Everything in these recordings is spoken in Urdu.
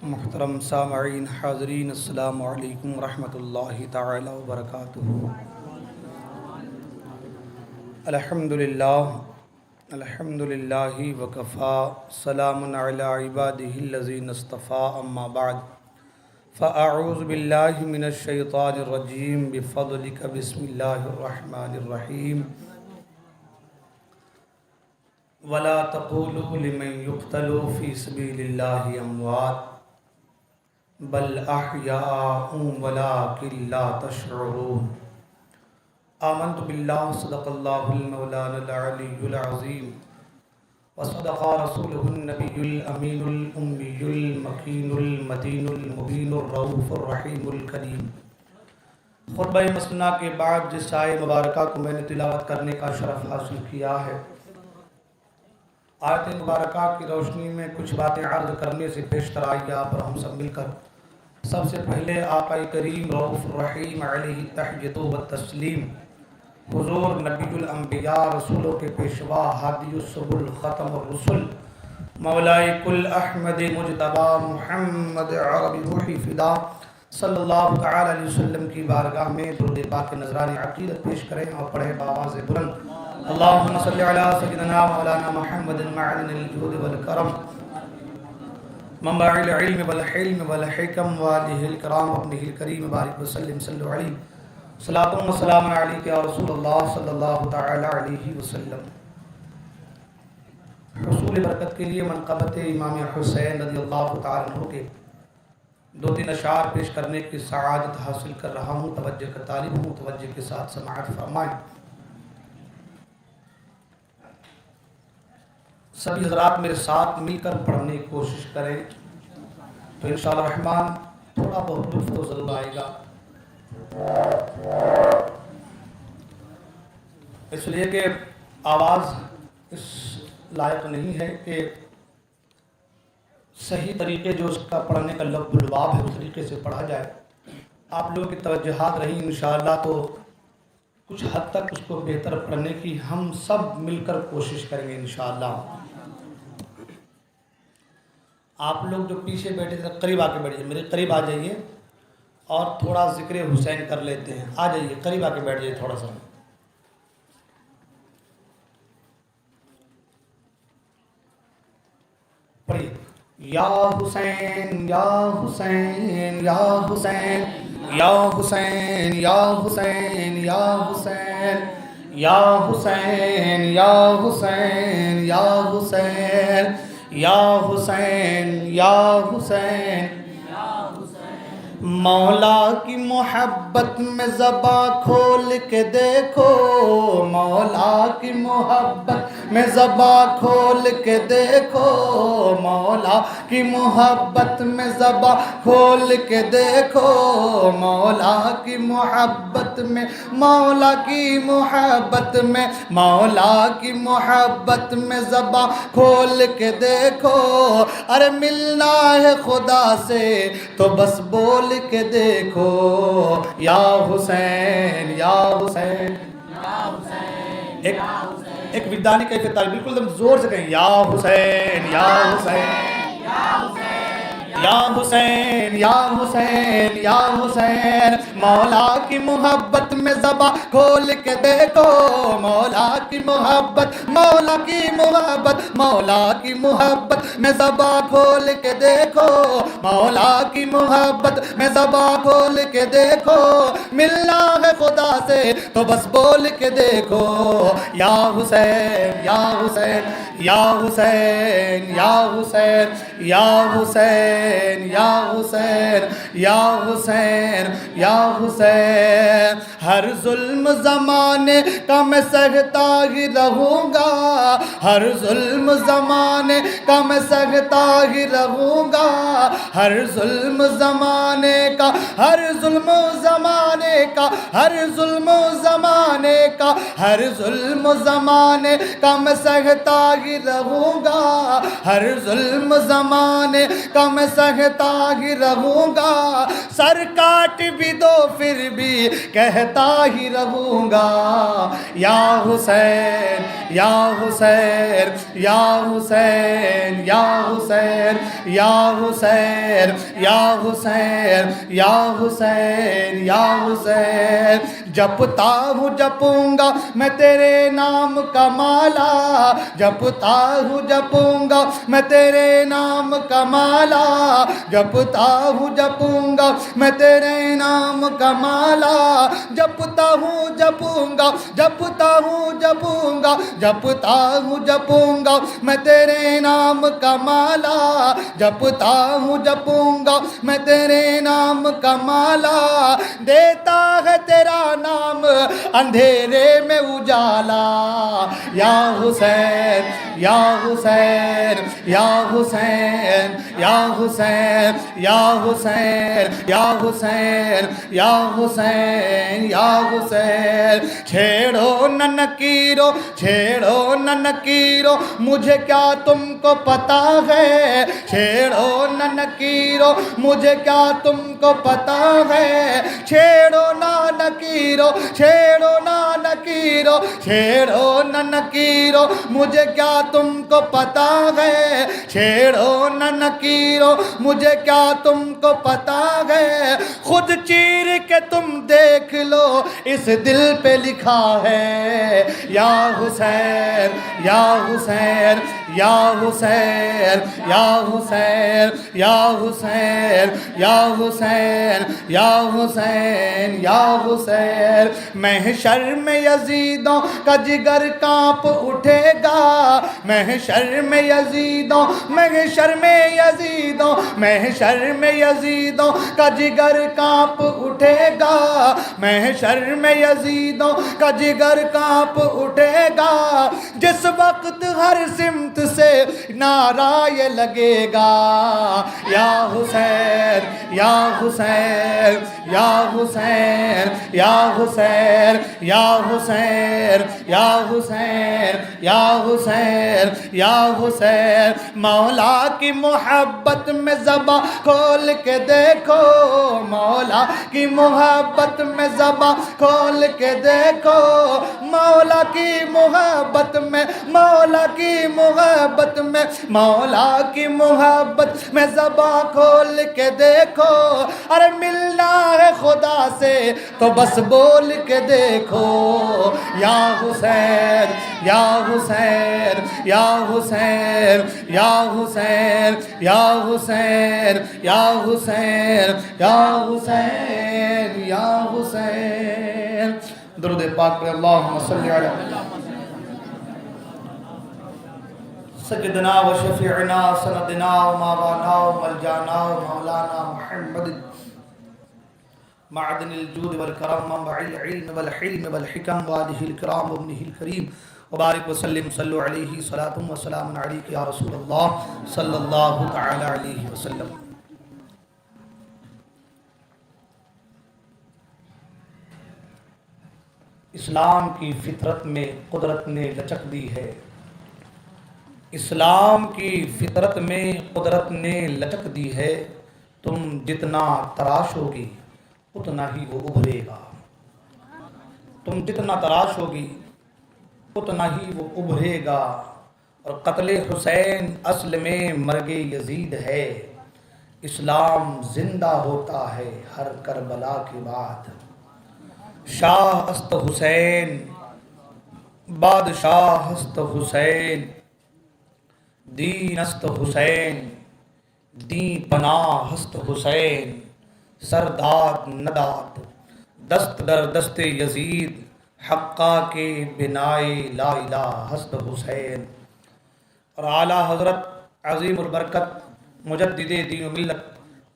محترم سامعین حاضرین، السلام علیکم ورحمۃ اللہ تعالی وبرکاتہ۔ الحمدللہ وکفا، سلام علی عبادہ الذین اصطفیٰ، اما بعد فاعوذ باللہ من الشیطان الرجیم، بفضلک بسم اللہ الرحمن الرحیم۔ ولا تقولوا لمن يقتل في سبيل الله اموات بل احیاء ولكن لا تشعرون۔ آمنت باللہ، صدق اللہ المولانا العلی العظیم، وصدق رسولہ النبی الامین الامی المکین المتین المبین الرؤوف الرحیم الکریم۔ خطبہ مسنہ کے بعد جس آیہ مبارکہ کو میں نے تلاوت کرنے کا شرف حاصل کیا ہے، آیت مبارکہ کی روشنی میں کچھ باتیں عرض کرنے سے پیشتر آئی آپ اور ہم سب مل کر سب سے پہلے آقا کریم رؤوف الرحیم علیہ تحیۃ و تسلیم، حضور نبی الانبیاء، رسولوں کے پیشوا، ہادی السبل، ختم الرسل، مولائے کل احمد مجتبی محمد عربی روحی فدا صلی اللہ تعالی علیہ وسلم کی بارگاہ میں درود پاک نذران عقیدت پیش کریں اور پڑھیں بآواز بلند، اللہم صلی علی سیدنا مولانا محمد معدن الجود والکرم، منبع العلم والحلم والحکم، والہ الکرام وابنہ الکریم، بارک وسلم صلی علیہ صلاۃ و سلام علیک یا رسول اللہ صلی اللہ تعالی علیہ وسلم۔ حصول برکت کے لیے منقبت امام حسین رضی اللہ تعالی عنہ کے دو تین اشعار پیش کرنے کی سعادت حاصل کر رہا ہوں، توجہ کا طالب ہوں، توجہ کے ساتھ سماعت فرمائیں۔ سبھی حضرات میرے ساتھ مل کر پڑھنے کی کوشش کریں تو انشاءاللہ الرحمن تھوڑا بہت لطف تو ضرور آئے گا، اس لیے کہ آواز اس لائق نہیں ہے کہ صحیح طریقے جو اس کا پڑھنے کا لب لباب ہے اس طریقے سے پڑھا جائے۔ آپ لوگوں کی توجہات رہیں انشاءاللہ تو کچھ حد تک اس کو بہتر پڑھنے کی ہم سب مل کر کوشش کریں گے انشاءاللہ۔ آپ لوگ جو پیچھے بیٹھے تھے قریب آ کے بیٹھ جائیے، میرے قریب آ جائیے اور تھوڑا ذکر حسین کر لیتے ہیں، آ جائیے قریب آ کے بیٹھ جائیے تھوڑا سا۔ پڑھیے، یا حسین یا حسین یا حسین یا حسین یا حسین یا حسین یا حسین یا حسین یا حسین یا حسین یا حسین۔ مولا کی محبت میں زباں کھول کے دیکھو، مولا کی محبت میں زباں کھول کے دیکھو، مولا کی محبت میں زباں کھول کے دیکھو، مولا کی محبت میں، مولا کی محبت میں، مولا کی محبت میں زباں کھول کے دیکھو۔ ارے ملنا ہے خدا سے تو بس بول کے دیکھو، یا حسین یا حسین یا حسین۔ ایک وجدانی کیفیت ہے، بالکل دم زور سے کہیں، یا حسین یا حسین یا حسین یا حسین یا حسین یا حسین۔ مولا کی محبت میں زباں کھول کے دیکھو، مولا کی محبت، مولا کی محبت، مولا کی محبت میں زباں کھول کے دیکھو، مولا کی محبت میں زباں کھول کے دیکھو۔ ملنا ہے خدا سے تو بس بول کے دیکھو، یا حسین یا حسین یا حسین یا حسین یا حسین یا حسین یا حسین یا حسین۔ ہر ظلم زمانے کا میں سہتا ہی رہوں گا، ہر ظلم زمانے کا میں سہتا ہی رہوں گا، ہر ظلم زمانے کا، ہر ظلم زمانے کا، ہر ظلم زمانے کا، ہر ظلم زمانے کا میں سہتا ہی رہوں گا، ہر ظلم زمانے کا میں سہتا ہی رہوں گا۔ سر کاٹ بھی دو پھر بھی کہتا ہی رہوں گا یا حسین یا حسین یا حسین یا حسین یا حسین یا حسین یا حسین یا حسین جپتا ہوں جپوں گا میں تیرے نام کا مالا جپتا ہوں جپوں گا میں تیرے نام کا مالا جپتا ہوں جپوں گا میں تیرے نام کا مالا جپتا ہوں جپوں گا جپتا ہوں جپوں گا جپتا ہوں جپوں گا میں تیرے نام کا مالا جپتا ہوں جپوں گا میں تیرے نام کا مالا دیتا ہے تیرا نام اندھیرے میں اجالا یا حسین یا حسین یا حسین یا حسین یا حسین یا حسین یا حسین یا حسین چھیڑو نہ نکیرو چھیڑو نہ نکیرو مجھے کیا تم کو پتا ہے چھیڑو نہ نکیرو مجھے کیا تم کو پتا ہے چھیڑو نہ نکیرو چھیڑو نہ نکیرو چھیڑو نہ نکیرو مجھے کیا تم کو پتا ہے چھیڑو نہ نکیرو مجھے کیا تم کو پتا ہے خود چیر کے تم دیکھ لو اس دل پہ لکھا ہے یا حسین یا حسین یا حسین یا حسین یا حسین یا حسین یا حسین یا حسین محشر میں یزیدوں کا جگر کانپ اٹھے گا محشر میں یزیدوں محشر میں یزیدوں محشر میں یزیدوں کا جگر کانپ اٹھے گا محشر میں یزیدوں کا جگر کانپ اٹھے گا جس وقت ہر سمت سے نعرہ یہ لگے گا یا حسین یا حسین یا حسین یا حسین یا حسین یا حسین یا حسین یا حسین مولا کی محبت میں زباں کھول کے دیکھو مولا کی محبت میں زباں کھول کے دیکھو مولا کی محبت میں مولا کی محبت میں مولا کی محبت میں زباں کھول کے دیکھو ارے ملنا ہے خدا سے تو بس بول کے دیکھو یا حسین یا حسین یا حسین یا حسین یا حسین یا حسین یا حسین یا حسین درود پاک پر اللہم صلی علی سجدنا و شفیعنا سندنا و مابانا و ملجانا و مولانا محمد معدن الجود والکرم منبع العلم والحلم والحکم والہ الکرام وابنہ الکریم وبارک وسلم صلو علیہ صلاة و سلام علیک یا رسول اللہ صلی اللہ تعالی علیہ وسلم اسلام کی فطرت میں قدرت نے لچک دی ہے اسلام کی فطرت میں قدرت نے لچک دی ہے تم جتنا تراش ہوگی اتنا ہی وہ ابھرے گا تم جتنا تراش ہوگی اتنا ہی وہ ابھرے گا اور قتل حسین اصل میں مرگ یزید ہے اسلام زندہ ہوتا ہے ہر کربلا کے بعد شاہ است حسین بادشاہ است حسین دین است حسین دین پناہ است حسین سرداد نداد دست در دست یزید حقہ کے بنائے لا الہ است حسین اور اعلیٰ حضرت عظیم البرکت مجدد دین و ملت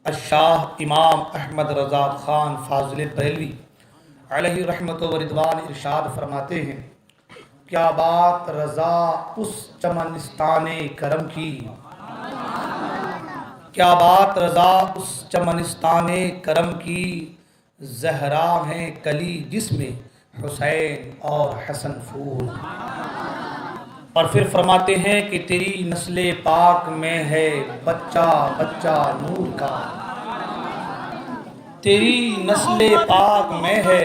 الشاہ امام احمد رضا خان فاضل بریلوی علیہ رحمت و رضوان ارشاد فرماتے ہیں کیا بات رضا اس چمنستان کرم کی کیا بات رضا اس چمنستان کرم کی زہرا ہیں کلی جس میں حسین اور حسن پھول اور پھر فرماتے ہیں کہ تیری نسل پاک میں ہے بچہ بچہ نور کا تیری نسل پاک میں ہے،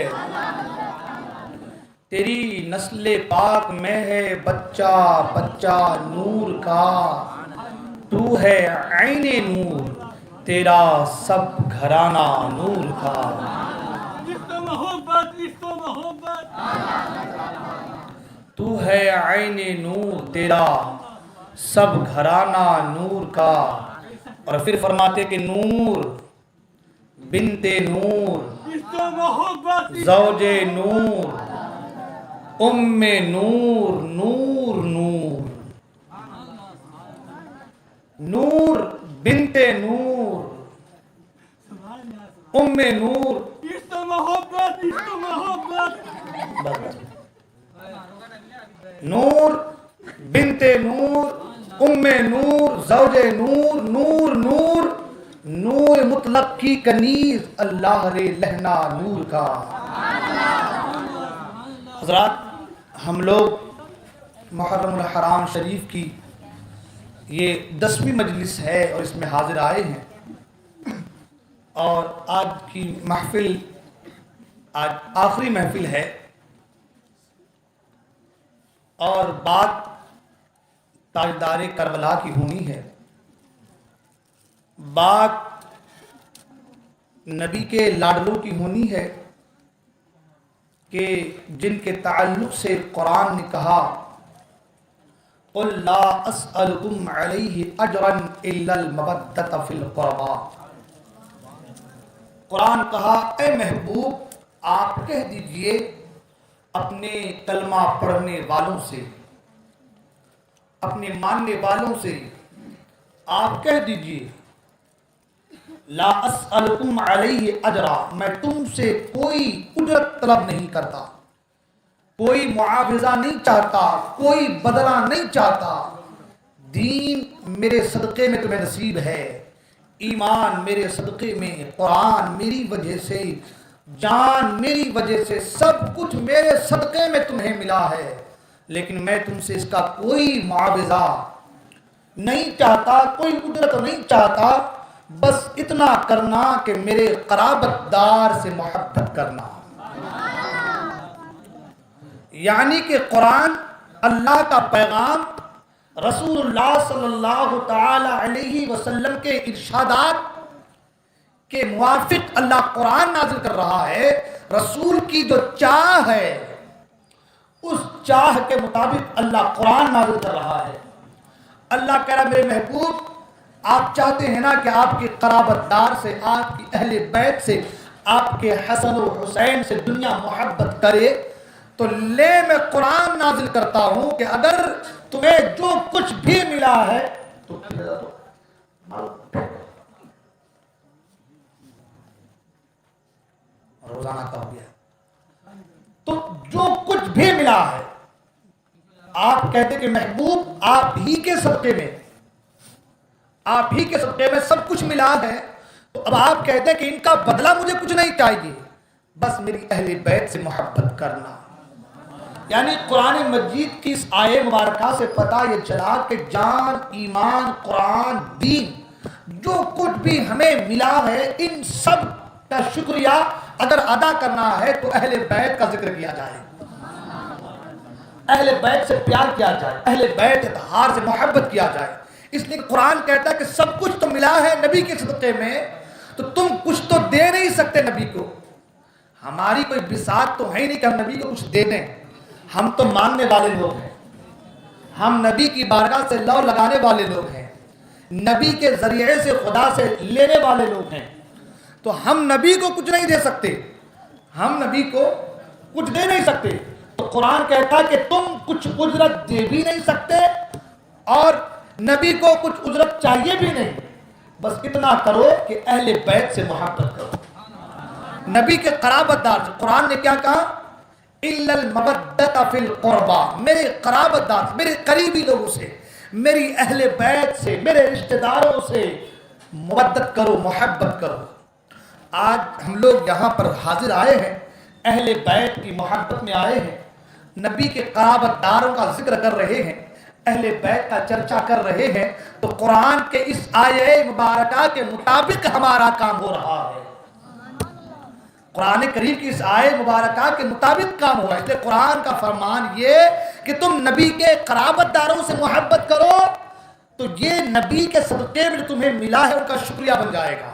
تیری نسل پاک میں ہے بچہ بچہ نور کا، تو ہے عین نور تیرا سب گھرانہ نور کا۔ تو ہے عین نور تیرا سب گھرانہ نور کا۔ اور پھر فرماتے کہ نور بنت نور زوج نور ام نور نور نور، نور بنت نور ام نور، نور بنت نور ام نور زوج نور نور نور، نور مطلق کی کنیز اللہ رے لہنا نور کا۔ حضرات، ہم لوگ محرم الحرام شریف کی یہ 10ویں مجلس ہے اور اس میں حاضر آئے ہیں، اور آج کی محفل آج آخری محفل ہے، اور بات تاجدار کربلا کی ہونی ہے، بات نبی کے لاڈلوں کی ہونی ہے کہ جن کے تعلق سے قرآن نے کہا قُلْ لَا أَسْأَلُكُمْ عَلَيْهِ أَجْرًا إِلَّا الْمَوَدَّةَ فِي الْقُرْبَى۔ قرآن کہا اے محبوب آپ کہہ دیجئے اپنے کلمہ پڑھنے والوں سے، اپنے ماننے والوں سے آپ کہہ دیجئے لا اسألکم علیہ اجرا، میں تم سے کوئی اجرت طلب نہیں کرتا، کوئی معاوضہ نہیں چاہتا، کوئی بدلہ نہیں چاہتا۔ دین میرے صدقے میں تمہیں نصیب ہے، ایمان میرے صدقے میں، قرآن میری وجہ سے، جان میری وجہ سے، سب کچھ میرے صدقے میں تمہیں ملا ہے، لیکن میں تم سے اس کا کوئی معاوضہ نہیں چاہتا، کوئی اجرت نہیں چاہتا، بس اتنا کرنا کہ میرے قرابت دار سے محبت کرنا۔ یعنی کہ قرآن اللہ کا پیغام رسول اللہ صلی اللہ تعالی علیہ وسلم کے ارشادات کے موافق اللہ قرآن نازل کر رہا ہے، رسول کی جو چاہ ہے اس چاہ کے مطابق اللہ قرآن نازل کر رہا ہے۔ اللہ کہہ رہا میرے محبوب آپ چاہتے ہیں نا کہ آپ کے قرابت دار سے، آپ کی اہل بیت سے، آپ کے حسن و حسین سے دنیا محبت کرے، تو لے میں قرآن نازل کرتا ہوں کہ اگر تمہیں جو کچھ بھی ملا ہے تو روزانہ کا ہو گیا، تو جو کچھ بھی ملا ہے آپ کہتے کہ محبوب آپ ہی کے صدقے میں، آپ ہی کے صدقے میں سب کچھ ملا ہے، تو اب آپ کہتے ہیں کہ ان کا بدلہ مجھے کچھ نہیں چاہیے، بس میری اہل بیت سے محبت کرنا۔ یعنی قرآن مجید کی اس آیے مبارکہ سے پتہ یہ چلا کہ جان، ایمان، قرآن، دین جو کچھ بھی ہمیں ملا ہے ان سب کا شکریہ اگر ادا کرنا ہے تو اہل بیت کا ذکر کیا جائے، اہل بیت سے پیار کیا جائے، اہل بیت اطہار سے محبت کیا جائے۔ اس لیے قرآن کہتا ہے کہ سب کچھ تو ملا ہے نبی کے صدقے میں، تو تم کچھ تو دے نہیں سکتے نبی کو۔ ہماری کوئی بساط تو ہے ہی نہیں کہ ہم نبی کو کچھ دے دیں، ہم تو ماننے والے لوگ ہیں، ہم نبی کی بارگاہ سے لو لگانے والے لوگ ہیں، نبی کے ذریعے سے خدا سے لینے والے لوگ ہیں، تو ہم نبی کو کچھ نہیں دے سکتے، ہم نبی کو کچھ دے نہیں سکتے۔ تو قرآن کہتا ہے کہ تم کچھ اجرت دے بھی نہیں سکتے اور نبی کو کچھ اجرت چاہیے بھی نہیں، بس اتنا کرو کہ اہل بیت سے محبت کرو، نبی کے قرابت دار سے۔ قرآن نے کیا کہا؟ اِلَّا الْمَوَدَّةَ فِي الْقُرْبَى، میرے قرابت دار، میرے قریبی لوگوں سے، میری اہل بیت سے، میرے رشتہ داروں سے مودت کرو، محبت کرو۔ آج ہم لوگ یہاں پر حاضر آئے ہیں، اہل بیت کی محبت میں آئے ہیں، نبی کے قرابت داروں کا ذکر کر رہے ہیں، اہل بیت کا چرچا کر رہے ہیں، تو قرآن کے اس آیے مبارکہ کے مطابق ہمارا کام ہو رہا ہے۔ قرآن کریم کی اس آیت مبارکہ کے مطابق کام ہوا. اس لیے قرآن کا فرمان یہ کہ تم نبی کے قرابت داروں سے محبت کرو تو یہ نبی کے صدقے میں تمہیں ملا ہے ان کا شکریہ بن جائے گا.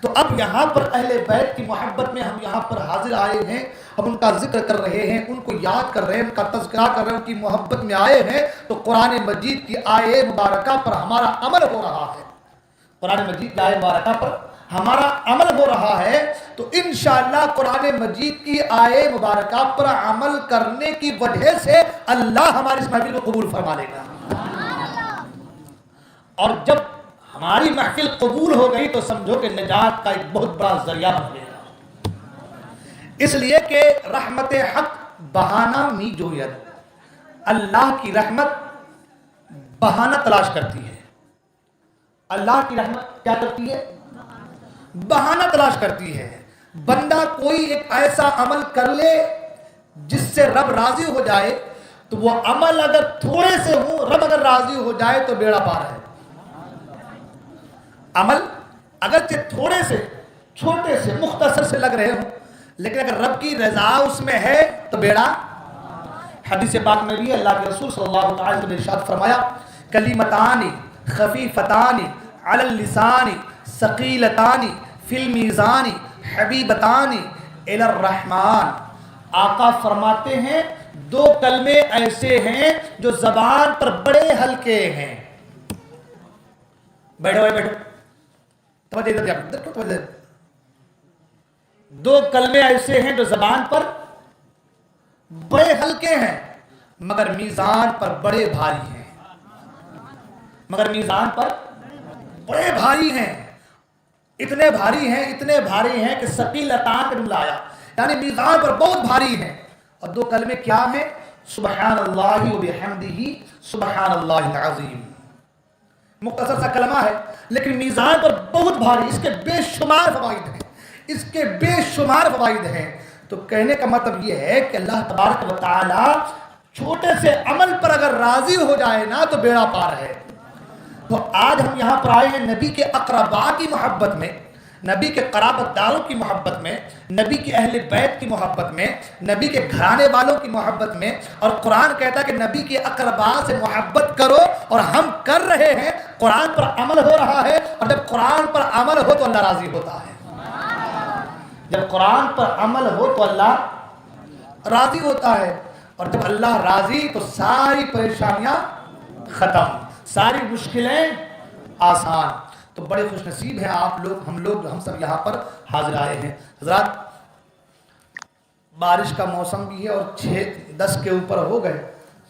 تو اب یہاں پر اہل بیت کی محبت میں ہم یہاں پر حاضر آئے ہیں, ہم ان کا ذکر کر رہے ہیں, ان کو یاد کر رہے ہیں, ان کا تذکرہ کر رہے ہیں, ان کی محبت میں آئے ہیں. تو قرآن مجید کی آیت مبارکہ پر ہمارا عمل ہو رہا ہے. قرآن مجید کی آیت مبارکہ پر ہمارا عمل ہو رہا ہے. تو انشاءاللہ قرآن مجید کی آیت مبارکہ پر عمل کرنے کی وجہ سے اللہ ہماری اس محفل کو قبول فرما لے گا. اور جب ہماری محفل قبول ہو گئی تو سمجھو کہ نجات کا ایک بہت بڑا ذریعہ بن گیا. اس لیے کہ رحمت حق بہانہ می جوید, اللہ کی رحمت بہانہ تلاش کرتی ہے. اللہ کی رحمت کیا کرتی ہے؟ بہانہ تلاش کرتی ہے. بندہ کوئی ایک ایسا عمل کر لے جس سے رب راضی ہو جائے تو وہ عمل اگر تھوڑے سے ہو, رب اگر راضی ہو جائے تو بیڑا پار ہے. عمل اگرچہ تھوڑے سے, چھوٹے سے, مختصر سے لگ رہے ہوں, لیکن اگر رب کی رضا اس میں ہے تو بیڑا. حدیث پاک میں بھی اللہ کے رسول صلی اللہ علیہ وسلم نے ارشاد فرمایا, کلیمتان خفیفتان علی اللسان ثقیلتان فی المیزان حبیبتان الی الرحمن. آقا فرماتے ہیں دو کلمے ایسے ہیں جو زبان پر بڑے ہلکے ہیں. بیٹھو بیٹھو, دو کلمے ایسے ہیں جو زبان پر بڑے ہلکے ہیں مگر میزان پر بڑے بھاری ہیں. مگر میزان پر بڑے بھاری ہیں. اتنے بھاری ہیں کہ ثقیلتان کا جملہ آیا, یعنی میزان پر بہت بھاری ہیں. اور دو کلمے کیا ہیں؟ سبحان اللہ و بحمدہ سبحان اللہ العظیم. مختصر سا کلمہ ہے لیکن میزان پر بہت بھاری. اس کے بے شمار فوائد ہیں. تو کہنے کا مطلب یہ ہے کہ اللہ تبارک و تعالی چھوٹے سے عمل پر اگر راضی ہو جائے نا تو بیڑا پار ہے. تو آج ہم یہاں پر آئے ہیں نبی کے اقرباء کی محبت میں, نبی کے قرابت داروں کی محبت میں, نبی کے اہل بیت کی محبت میں, نبی کے گھرانے والوں کی محبت میں. اور قرآن کہتا ہے کہ نبی کے اقرباء سے محبت کرو, اور ہم کر رہے ہیں. قرآن پر عمل ہو رہا ہے, اور جب قرآن پر عمل ہو تو اللہ راضی ہوتا ہے. جب قرآن پر عمل ہو تو اللہ راضی ہوتا ہے, اور جب اللہ راضی تو ساری پریشانیاں ختم, ساری مشکلیں آسان. تو بڑے خوش نصیب ہیں آپ لوگ, ہم سب یہاں پر حاضر آئے ہیں. حضرات, بارش کا موسم بھی ہے اور 6-10 کے اوپر ہو گئے,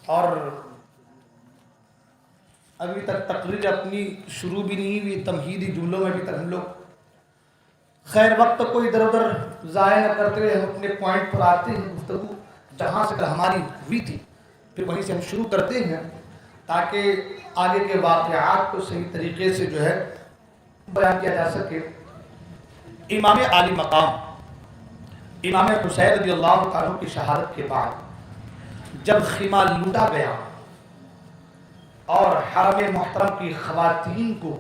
اور ابھی تک تقریر اپنی شروع بھی نہیں ہوئی. تمہیدی جملوں میں بھی تک ہم لوگ خیر وقت کو ادھر ادھر ضائع نہ کرتے ہوئے ہم اپنے پوائنٹ پر آتے ہیں. گفتگو جہاں سے ہماری ہوئی تھی پھر وہیں سے ہم شروع کرتے ہیں تاکہ آگے کے واقعات کو صحیح طریقے سے جو ہے بیان کیا جا سکے. امام عالی مقام امام حسین رضی اللہ عنہ کی شہادت کے بعد جب خیمہ لوٹا گیا اور حرم محترم کی خواتین کو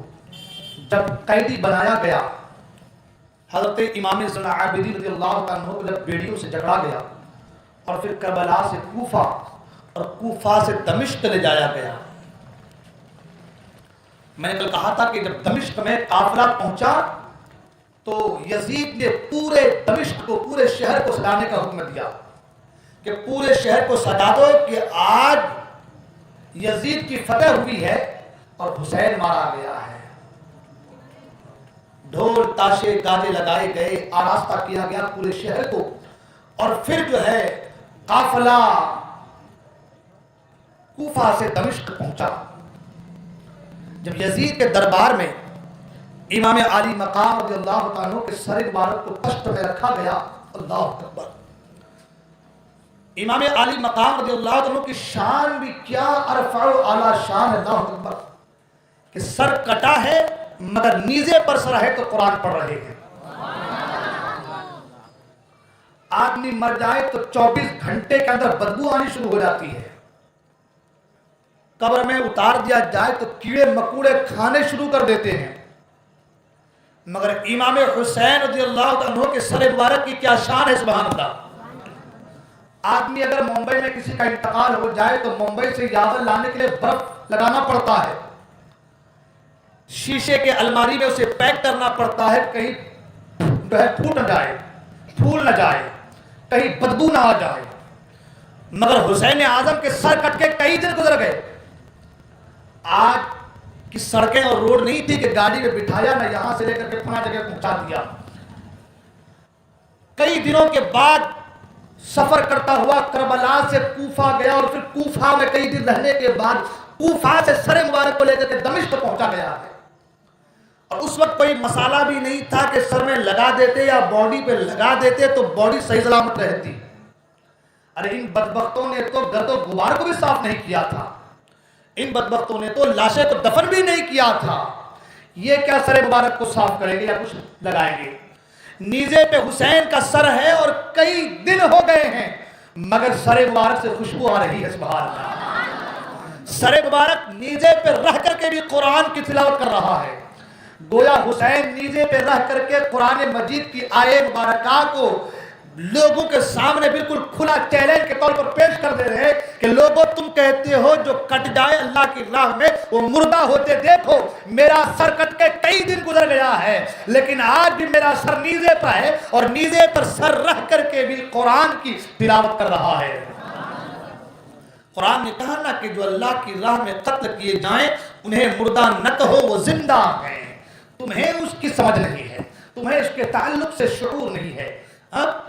جب قیدی بنایا گیا, حضرت امام زین العابدین رضی اللہ عنہ کو جب بیڑیوں سے جکڑا گیا اور پھر کربلا سے کوفہ اور کوفہ سے دمشق لے جایا گیا. میں نے کل کہا تھا کہ جب دمشق میں قافلہ پہنچا تو یزید نے پورے دمشق کو, پورے شہر کو سجانے کا حکم دیا کہ پورے شہر کو سجا دو کہ آج یزید کی فتح ہوئی ہے اور حسین مارا گیا ہے. ڈھول تاشے گانے لگائے گئے, آراستہ کیا گیا پورے شہر کو, اور پھر جو ہے قافلہ کوفہ سے دمشق پہنچا. جب یزید کے دربار میں امام عالی مقام رضی اللہ عنہ کے سر مبارک کو پشت میں رکھا گیا, اللہ اکبر, امام عالی مقام رضی اللہ عنہ کی شان بھی کیا ارفع و اعلی شان, اللہ اکبر, کہ سر کٹا ہے مگر نیزے پر سر ہے تو قرآن پڑھ رہے ہیں. آدمی مر جائے تو 24 گھنٹے کے اندر بدبو آنی شروع ہو جاتی ہے. قبر میں اتار دیا جائے تو کیڑے مکوڑے کھانے شروع کر دیتے ہیں. مگر امام حسین رضی اللہ عنہ کے سر مبارک کی کیا شان ہے، سبحان اللہ۔ آدمی اگر ممبئی میں کسی کا انتقال ہو جائے تو ممبئی سے یاور لانے کے لیے برف لگانا پڑتا ہے، شیشے کے الماری میں اسے پیک کرنا پڑتا ہے، کہیں پھوٹ نہ جائے، پھول نہ جائے، کہیں بدبو نہ آ جائے۔ مگر حسین اعظم کے سر کٹ کے کئی دن گزر گئے۔ آج کی سڑکیں اور روڈ نہیں تھی کہ گاڑی میں بٹھایا نہ یہاں سے لے کر کے فلاں جگہ پہنچا دیا۔ کئی دنوں کے بعد سفر کرتا ہوا کربلا سے کوفہ گیا، اور پھر کوفہ میں کئی دن رہنے کے بعد کوفہ سے سر مبارک کو لے کر کے دمشق پہنچا گیا ہے۔ اور اس وقت کوئی مسالہ بھی نہیں تھا کہ سر میں لگا دیتے یا باڈی پہ لگا دیتے تو باڈی صحیح سلامت رہتی۔ ارے ان بدبختوں نے تو گرد و غبار کو بھی صاف نہیں کیا تھا، ان بدبختوں نے تو لاشیں کو دفن بھی نہیں کیا تھا، یہ کیا سر مبارک کو صاف کریں گے یا کچھ لگائیں گے؟ نیزے پہ حسین کا سر ہے اور کئی دن ہو گئے ہیں مگر سر مبارک سے خوشبو آ رہی ہے، سبحان اللہ۔ سر مبارک نیزے پہ رہ کر کے بھی قرآن کی تلاوت کر رہا ہے، گویا حسین نیزے پہ رہ کر کے قرآن مجید کی آیے مبارکہ کو لوگوں کے سامنے بالکل کھلا چیلنج کے طور پر پیش کر دے رہے ہیں کہ لوگوں تم کہتے ہو جو کٹ جائے اللہ کی راہ میں وہ مردہ ہوتے دیکھو، میرا سر کٹ کے کئی دن گزر گیا ہے لیکن آج بھی میرا سر نیزے پر ہے اور نیزے پر سر رہ کر کے بھی قرآن کی تلاوت کر رہا ہے۔ قرآن نے کہا نا کہ جو اللہ کی راہ میں قتل کیے جائیں انہیں مردہ نہ کہو، وہ زندہ ہیں۔ تمہیں اس کی سمجھ نہیں ہے، تمہیں اس کے تعلق سے شعور نہیں ہے۔ اب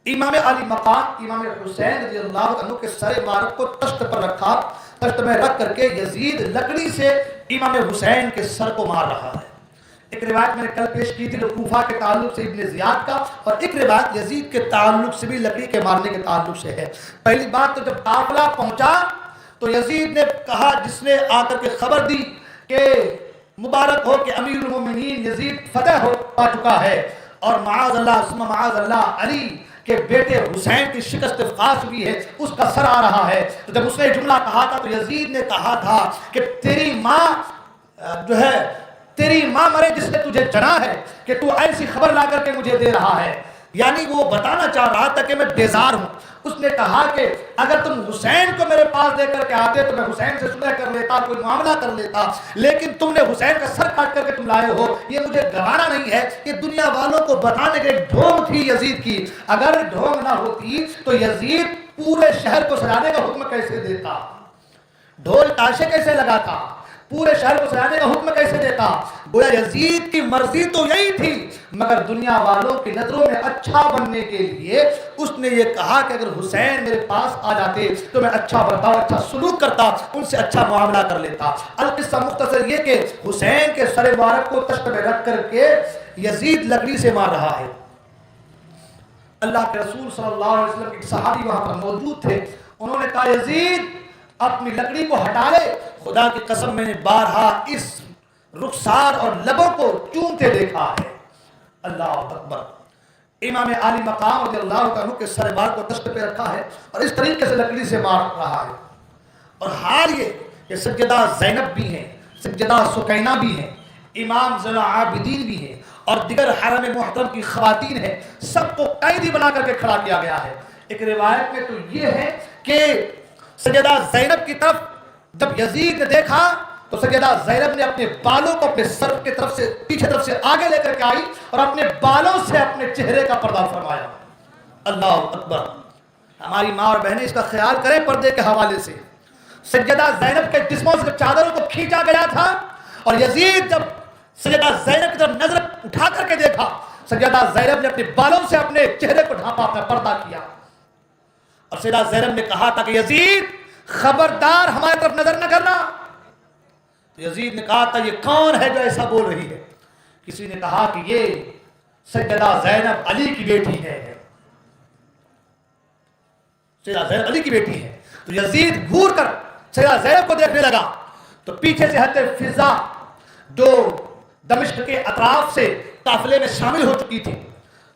امام علی مقام امام حسین رضی اللہ عنہ کے سر مبارک کو تشت پر رکھا، تشت میں رکھ کر کے یزید لکڑی سے امام حسین کے سر کو مار رہا ہے۔ ایک روایت میں نے کل پیش کی تھی جو کوفہ کے تعلق سے ابن زیاد کا، اور ایک روایت یزید کے تعلق سے بھی لکڑی کے مارنے کے تعلق سے ہے۔ پہلی بات تو جب قافلہ پہنچا تو یزید نے کہا، جس نے آ کر کے خبر دی کہ مبارک ہو کہ امیر المومنین یزید فتح ہو پا چکا ہے اور معاذ اللہ ثم معاذ اللہ علی کہ بیٹے حسین کی شکست فاش ہوئی ہے، اس کا سر آ رہا ہے۔ تو جب اس نے جملہ کہا تھا تو یزید نے کہا تھا کہ تیری ماں جو ہے، تیری ماں مرے جس نے تجھے جنا ہے کہ تو ایسی خبر لا کر کے مجھے دے رہا ہے۔ یعنی وہ بتانا چاہ رہا تھا کہ میں بیزار ہوں۔ اس نے کہا کہ اگر تم حسین کو میرے پاس دے کر کے آتے تو میں حسین سے صلح کر لیتا، کوئی معاملہ کر لیتا، لیکن تم نے حسین کا سر کاٹ کر کے تم لائے ہو، یہ مجھے گوارا نہیں ہے۔ یہ دنیا والوں کو بتانے کے ایک ڈھونگ تھی یزید کی، اگر ڈھونگ نہ ہوتی تو یزید پورے شہر کو سجانے کا حکم کیسے دیتا، ڈھول تاشے کیسے لگاتا، پورے شہر کو سجانے کا حکم کیسے دیتا؟ گویا یزید کی مرضی تو یہی تھی مگر دنیا والوں کی نظروں میں اچھا بننے کے لیے اس نے یہ کہا کہ اگر حسین میرے پاس آ جاتے تو میں اچھا برتاؤ، اچھا سلوک کرتا، ان سے اچھا معاملہ کر لیتا۔ القصہ مختصر یہ کہ حسین کے سر مبارک کو تشت میں رکھ کر کے یزید لکڑی سے مار رہا ہے۔ اللہ کے رسول صلی اللہ علیہ وسلم ایک صحابی وہاں پر موجود تھے، انہوں نے کہا یزید اپنی لکڑی کو ہٹا لے، خدا کی قسم میں نے بارہا اس رخسار اور لبوں کو چومتے دیکھا ہے۔ اللہ اکبر۔ امام علی مقام رضی اللہ عنہ کے سر بار کو تشت پہ رکھا ہے اور اس طریقے سے لکڑی سے مار رہا ہے۔ اور حال یہ کہ سیدہ زینب بھی ہیں، سیدہ سکینہ بھی ہیں، امام زین العابدین بھی ہیں اور دیگر حرم محترم کی خواتین ہیں، سب کو قیدی بنا کر کے کھڑا کیا گیا ہے۔ ایک روایت میں تو یہ ہے کہ سیدہ زینب کی طرف جب یزید نے دیکھا تو سیدہ زینب نے اپنے بالوں کو اپنے سر کی طرف سے پیچھے طرف سے آگے لے کر کے آئی اور اپنے بالوں سے اپنے چہرے کا پردہ فرمایا۔ اللہ اکبر۔ ہماری ماں اور بہنیں اس کا خیال کریں پردے کے حوالے سے۔ سیدہ زینب کے جسموں سے چادروں کو کھینچا گیا تھا اور یزید جب سیدہ زینب کی طرف نظر اٹھا کر کے دیکھا، سیدہ زینب نے اپنے بالوں سے اپنے چہرے کو ڈھانپا، اپنا پردہ کیا اور سیدہ زینب نے کہا تھا کہ یزید خبردار ہماری طرف نظر نہ کرنا۔ یزید نے کہا تھا یہ کون ہے جو ایسا بول رہی ہے؟ کسی نے کہا کہ یہ سیدہ زینب علی کی بیٹی ہے، سیدہ زینب علی کی بیٹی ہے۔ تو یزید گھور کر سیدہ زینب کو دیکھنے لگا تو پیچھے سے حضرت فضا جو دمشق کے اطراف سے قافلے میں شامل ہو چکی تھی،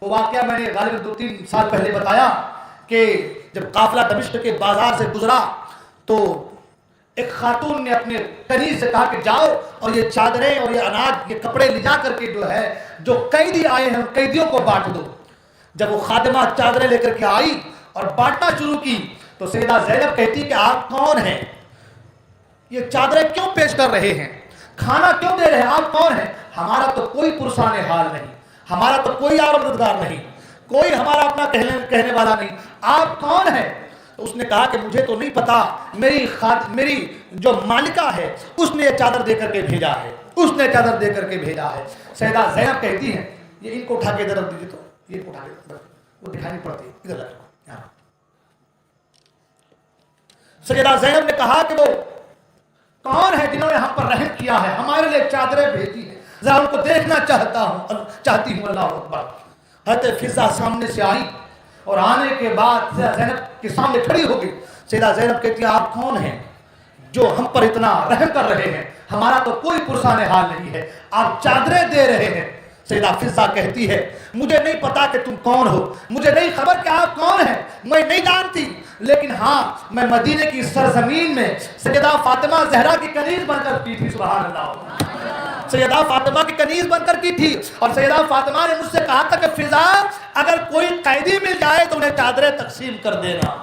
وہ واقعہ میں نے غالباً 2-3 سال پہلے بتایا کہ جب قافلہ دمشق کے بازار سے گزرا تو ایک خاتون نے اپنے کنیز سے کہا کہ جاؤ اور یہ چادریں اور یہ اناج یہ کپڑے لے جا کر کے جو قیدی آئے ہیں قیدیوں کو بانٹ دو۔ جب وہ خادمہ چادریں لے کر کے آئی اور بانٹنا شروع کی تو سیدہ زینب کہتی کہ آپ کون ہیں؟ یہ چادریں کیوں پیش کر رہے ہیں؟ کھانا کیوں دے رہے ہیں؟ آپ کون ہیں؟ ہمارا تو کوئی پرسان حال نہیں، ہمارا تو کوئی یار مددگار نہیں، کوئی ہمارا اپنا کہنے والا نہیں، آپ کون ہیں؟ تو اس نے کہا کہ مجھے تو نہیں پتا، میری جو مالکہ ہے اس نے یہ چادر دے کر کے بھیجا ہے، اس نے چادر دے کر کے بھیجا ہے۔ سیدہ زینب کہتی ہیں یہ ان کو اٹھا کے ادھر رکھ دیجیے، تو یہ اٹھا کے وہ دکھانی پڑتی ہے، ادھر رکھو۔ سیدہ زینب نے کہا کہ وہ کون ہے جنہوں نے ہم پر رحم کیا ہے، ہمارے لیے چادریں بھیجی ہیں، ذرا ان کو دیکھنا چاہتی ہوں۔ اللہ اکبر۔ حضرت فضہ سامنے سے آئی اور آنے کے بعد سیدہ زینب کے سامنے کھڑی ہو گئی۔ سیدہ زینب کہتی ہے آپ کون ہیں جو ہم پر اتنا رحم کر رہے ہیں؟ ہمارا تو کوئی پرسان حال نہیں ہے، آپ چادریں دے رہے ہیں۔ سیدہ فضہ کہتی ہے مجھے نہیں پتا کہ تم کون ہو، مجھے نہیں خبر کہ آپ کون ہیں، میں نہیں جانتی، لیکن ہاں میں مدینے کی سرزمین میں سیدہ فاطمہ زہرا کی کنیز بن کر کی تھی۔ سبحان اللہ۔ سیدہ فاطمہ کی کنیز بن کر کی تھی، اور سیدہ فاطمہ نے مجھ سے کہا تھا کہ فضہ اگر کوئی قیدی مل جائے تو انہیں چادریں تقسیم کر دینا،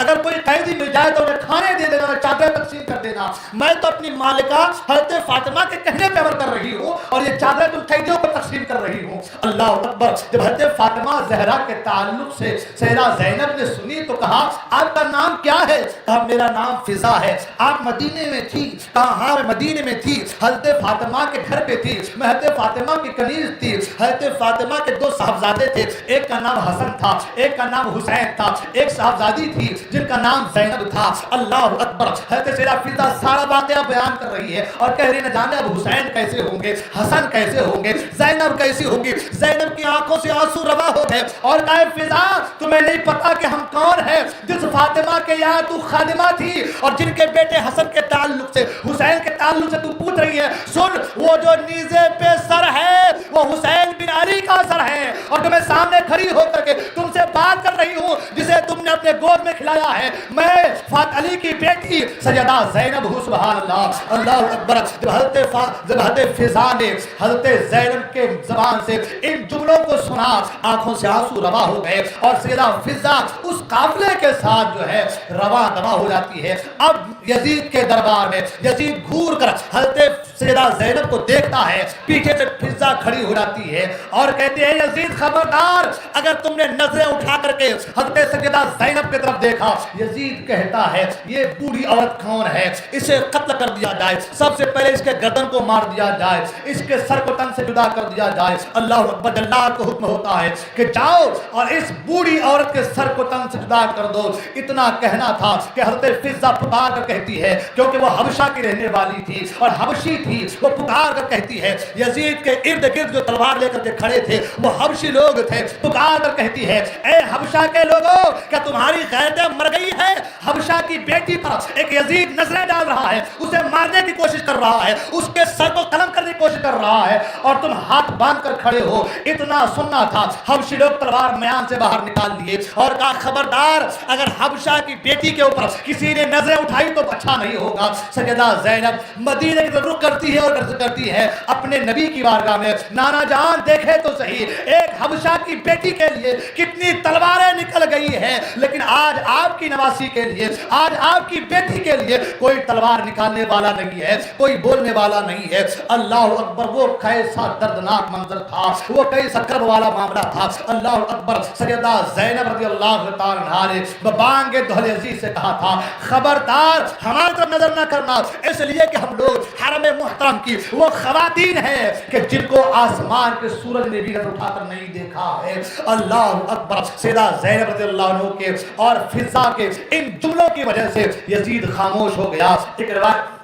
اگر کوئی قیدی مل جائے تو انہیں کھانے دے دینا، چادریں تقسیم کر دینا۔ میں تو اپنی مالکہ حضرت فاطمہ کے کہنے پہ عمل کر رہی ہوں اور یہ چادریں تم قیدیوں کو تقسیم کر رہی ہوں۔ اللہ اکبر۔ جب حضرت فاطمہ زہرا کے تعلق سے سیدہ زینب نے سنی تو کہا آپ کا نام کیا ہے؟ کہا میرا نام فضہ ہے۔ آپ مدینے میں تھی؟ کہا ہاں میں مدینے میں تھی، حضرت فاطمہ کے گھر پہ تھی، میں حضرت فاطمہ کی کنیز تھی۔ حضرت فاطمہ کے دو صاحبزادے تھے، ایک کا نام حسن تھا، ایک کا نام حسین تھا، ایک صاحبزادی تھی جن کا نام زینب تھا۔ اللہ اکبر۔ حضرت سیدہ فضہ سارا واقعہ بیان کر رہی ہے اور کہہ رہی نہ جانے اب حسین کیسے ہوں گے، حسن کیسے ہوں گے، زینب کیسی ہوں گی۔ زینب کی آنکھوں سے آنسو روا ہو گئے اور کہا فضہ تمہیں نہیں پتا کہ ہم کون ہیں؟ جس فاطمہ کے یہاں تو خادمہ تھی اور جن کے بیٹے حسن کے تعلق سے، حسین کے تعلق سے تو پوچھ رہی ہے، سن وہ جو نیزے پہ سر ہے وہ حسین بن علی کا سر ہے، اور جو میں سامنے کھڑی ہو کر کے تم سے بات کر رہی ہوں جسے تم نے اپنے گود میں کھلایا ہے، میں فاطمہ علی کی بیٹی سیدہ زینب ہوں۔ سبحان اللہ۔ اللہ اکبر۔ جب حضرت فضہ نے حضرت زینب کے زبان سے ان جملوں کو سنا آنکھوں سے آنسو روا ہو گئے اور سیدہ فضہ اس قافلے کے ساتھ جو ہے رواں دوا ہو جاتی ہے۔ اب یزید کے دربار میں یزید گھور کر حضرت سیدہ زینب کو دیکھتا ہے، پیچھے سے فضہ کھڑی ہو جاتی ہے اور کہتے ہیں یزید خبردار، اگر تم نے نظریں اٹھا کر کے حضرت سیدہ زینب کی طرف دیکھا۔ یزید کہتا ہے یہ بوڑھی عورت کون ہے، اسے قتل کر دیا جائے، سب سے پہلے اس کے گردن کو مار دیا جائے، اس کے سر کو تن سے جدا کر دیا جائے۔ اللہ اکبر۔ اللہ کو حکم ہوتا ہے کہ جاؤ اور اس بوڑھی عورت کے سر کو تن سے جدا کر دو۔ اتنا کہنا تھا کہ حضرت فضہ پکار کر کہتی ہے، کیونکہ وہ حبشہ کی رہنے والی تھی اور حبشی تھی، وہ پکار کر کہتی ہے، یزید کے ارد گرد جو تلوار لے کر کے کھڑے تھے وہ حبشی لوگ تھے، پکار کر کہتی ہے اے حبشہ کے لوگوں کیا تمہاری غیرتیں مر گئی ہے؟ حبشہ کی بیٹی پر ایک یزید نظریں ڈال رہا ہے، اسے مارنے کی کوشش کر رہا ہے، اس کے سر کو قلم کرنے کی کوشش کر رہا ہے اور تم ہاتھ باندھ کر کھڑے ہو۔ اتنا سننا تھا، حبشی لوگ تلوار میان سے باہر نکال لیے اور کہا خبردار، اگر حبشہ کی بیٹی کے اوپر کسی نے نظریں اٹھائی تو اچھا نہیں ہوگا۔ سیدہ زینب مدینے کی طرف رخ کرتی ہے اور کرتی ہے اپنے نبی کی بارگاہ میں، نانا جان دیکھے تو صحیح ایک حبشہ کی بیٹی کے لیے کتنی تلواریں نکل گئی ہیں، لیکن آج آپ کی نواسی کے لیے، آج آپ کی بیٹی کے لیے کوئی تلوار نکالنے والا نہیں ہے، کوئی بولنے والا نہیں ہے۔ اللہ اکبر۔ وہ کیسا دردناک منظر تھا، وہ کیسا کرب والا معاملہ تھا۔ اللہ اکبر۔ سیدہ زینب رضی اللہ تعالی عنہا نے ببانگ دہل عزیز سے کہا تھا خبردار ہماری طرف نظر نہ کرنا، اس لیے کہ ہم لوگ حرم محترم کی وہ خواتین ہیں کہ جن کو آسمان کے سورج نے بھی نظر اٹھا کر نہیں دیکھا ہے۔ اللہ اکبر۔ سیدہ زینب رضی اللہ عنہ کے اور فضہ کے ان جملوں کی وجہ سے یزید خاموش ہو گیا۔ ایک روایت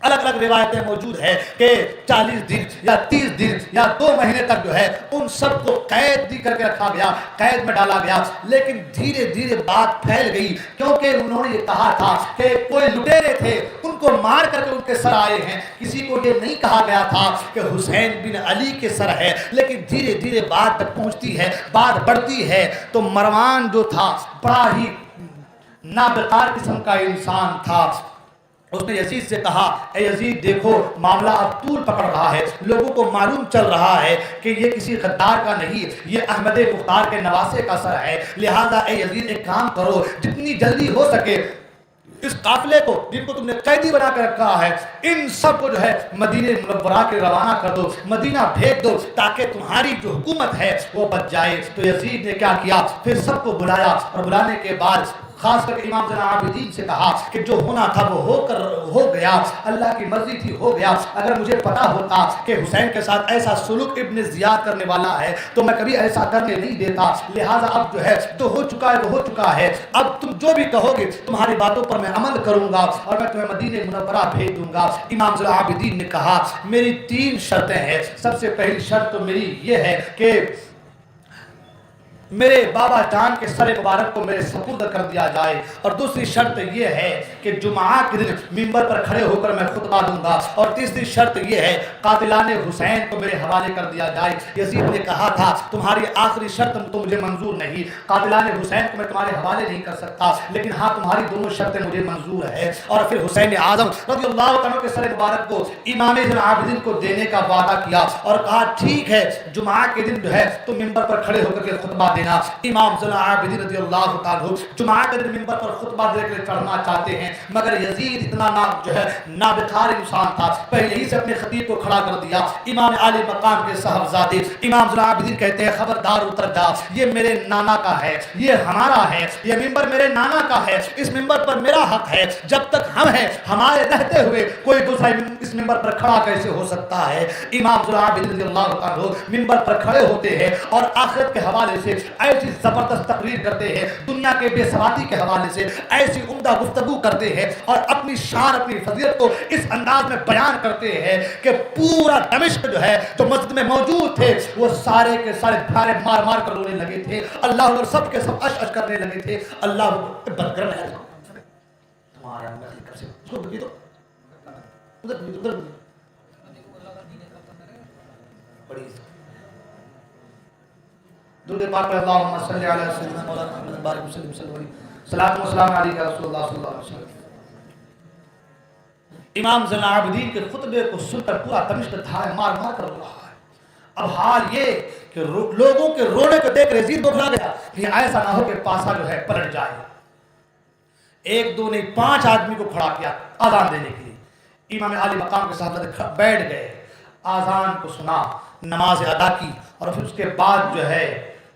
الگ الگ روایتیں موجود ہیں کہ 40 دن یا 30 دن یا 2 مہینے تک جو ہے ان سب کو قید دی کر کے رکھا گیا، قید میں ڈالا گیا، لیکن دھیرے دھیرے بات پھیل گئی کیونکہ انہوں نے یہ کہا تھا کہ کوئی لٹیرے تھے ان کو مار کر کے ان کے سر آئے ہیں۔ کسی کو یہ نہیں کہا گیا تھا کہ حسین بن علی کے سر ہے، لیکن دھیرے دھیرے بات تک پہنچتی ہے، بات بڑھتی ہے تو مروان جو تھا بڑا ہی نابکار قسم کا انسان تھا، اس نے یزید سے کہا اے یزید دیکھو معاملہ اب طول پکڑ رہا ہے، لوگوں کو معلوم چل رہا ہے کہ یہ کسی غدار کا نہیں، یہ احمد مختار کے نواسے کا سر ہے، لہذا اے یزید ایک کام کرو، جتنی جلدی ہو سکے اس قافلے کو جن کو تم نے قیدی بنا کے رکھا ہے ان سب کو جو ہے مدینہ منورہ کے روانہ کر دو، مدینہ بھیج دو تاکہ تمہاری جو حکومت ہے وہ بچ جائے۔ تو یزید نے کیا کیا، پھر سب کو بلایا اور بلانے کے بعد خاص کر امام زین العابدین سے کہا کہ جو ہونا تھا وہ ہو گیا، اللہ کی مرضی تھی ہو گیا، اگر مجھے پتا ہوتا کہ حسین کے ساتھ ایسا سلوک ابن زیاد کرنے والا ہے تو میں کبھی ایسا کرنے نہیں دیتا، لہٰذا اب جو ہے تو ہو چکا ہے وہ ہو چکا ہے، اب تم جو بھی کہو گے تمہاری باتوں پر میں عمل کروں گا اور میں تمہیں مدینہ منورہ بھیج دوں گا۔ امام زین العابدین نے کہا میری 3 شرطیں ہیں، سب سے پہلی شرط تو میری یہ ہے کہ میرے بابا جان کے سر مبارک کو میرے سپرد کر دیا جائے، اور دوسری شرط یہ ہے کہ جمعہ کے دن منبر پر کھڑے ہو کر میں خطبہ دوں گا، اور تیسری شرط یہ ہے قاتلان حسین کو میرے حوالے کر دیا جائے۔ یزید نے کہا تھا تمہاری آخری شرط تو مجھے منظور نہیں، قاتلان حسین کو میں تمہارے حوالے نہیں کر سکتا، لیکن ہاں تمہاری دونوں شرطیں مجھے منظور ہے۔ اور پھر حسین اعظم رضی اللہ عنہ کے سر مبارک کو امام زین العابدین کو دینے کا وعدہ کیا اور کہا ٹھیک ہے جمعہ کے دن جو ہے تم منبر پر کھڑے ہو کر کے خطبہ دینا۔ امام زین العابدین رضی اللہ تعالیٰ جمعہ کے دن منبر پر خطبہ دے کر چڑھنا چاہتے ہیں، مگر یزید اتنا نابکار انسان تھا، پہلے ہی سے اپنے خطیب کو کھڑا کر دیا۔ امام عالی مقام کے صاحبزادے امام زین العابدین کہتے ہیں خبردار اتر جا، یہ میرے نانا کا ہے، یہ ہمارا ہے، یہ منبر میرے نانا کا ہے، اس منبر پر میرا حق ہے، جب تک ہم ہیں ہمارے رہتے ہوئے کوئی دوسرا اس منبر پر کھڑا کیسے ہو سکتا ہے۔ امام زین العابدین رضی اللہ تعالیٰ منبر پر کھڑے ہوتے ہیں اور آخرت کے حوالے سے ایسی زبردست تقریر کرتے ہیں، دنیا کے بے ثباتی کے حوالے سے ایسی عمدہ گفتگو کرتے ہیں اور اپنی شان اپنی فضیلت کو اس انداز میں بیان کرتے ہیں کہ پورا دمشق جو ہے جو مسجد میں موجود تھے وہ سارے کے سارے دھارے مار مار کر رونے لگے تھے، اللہ اور سب کے سب اش اش کرنے لگے تھے۔ اللہ بدگرم ہے تمہارا اس کو بگی دو ادھر بڑی درود پاک پڑھ اللہم صلی علی سیدنا مولانا محمد بارک وسلم وسلم صلاۃ و سلام علیک یا رسول اللہ صلی اللہ علیہ وسلم۔ امام زین العابدین کے خطبے کو سن کر پورا دمشق دھائے مار مار کر رو رہا ہے۔ اب حال یہ کہ لوگوں کے رونے کو دیکھ یزید بوکھلا گیا کہ ایسا نہ ہو کہ پاسا جو ہے پلٹ جائے۔ ایک دو نہیں 5 آدمی کو کھڑا کیا اذان دینے کے لیے، امام عالی مقام کے ساتھ بیٹھ گئے، اذان کو سنا، نماز ادا کی، اور پھر اس کے بعد جو ہے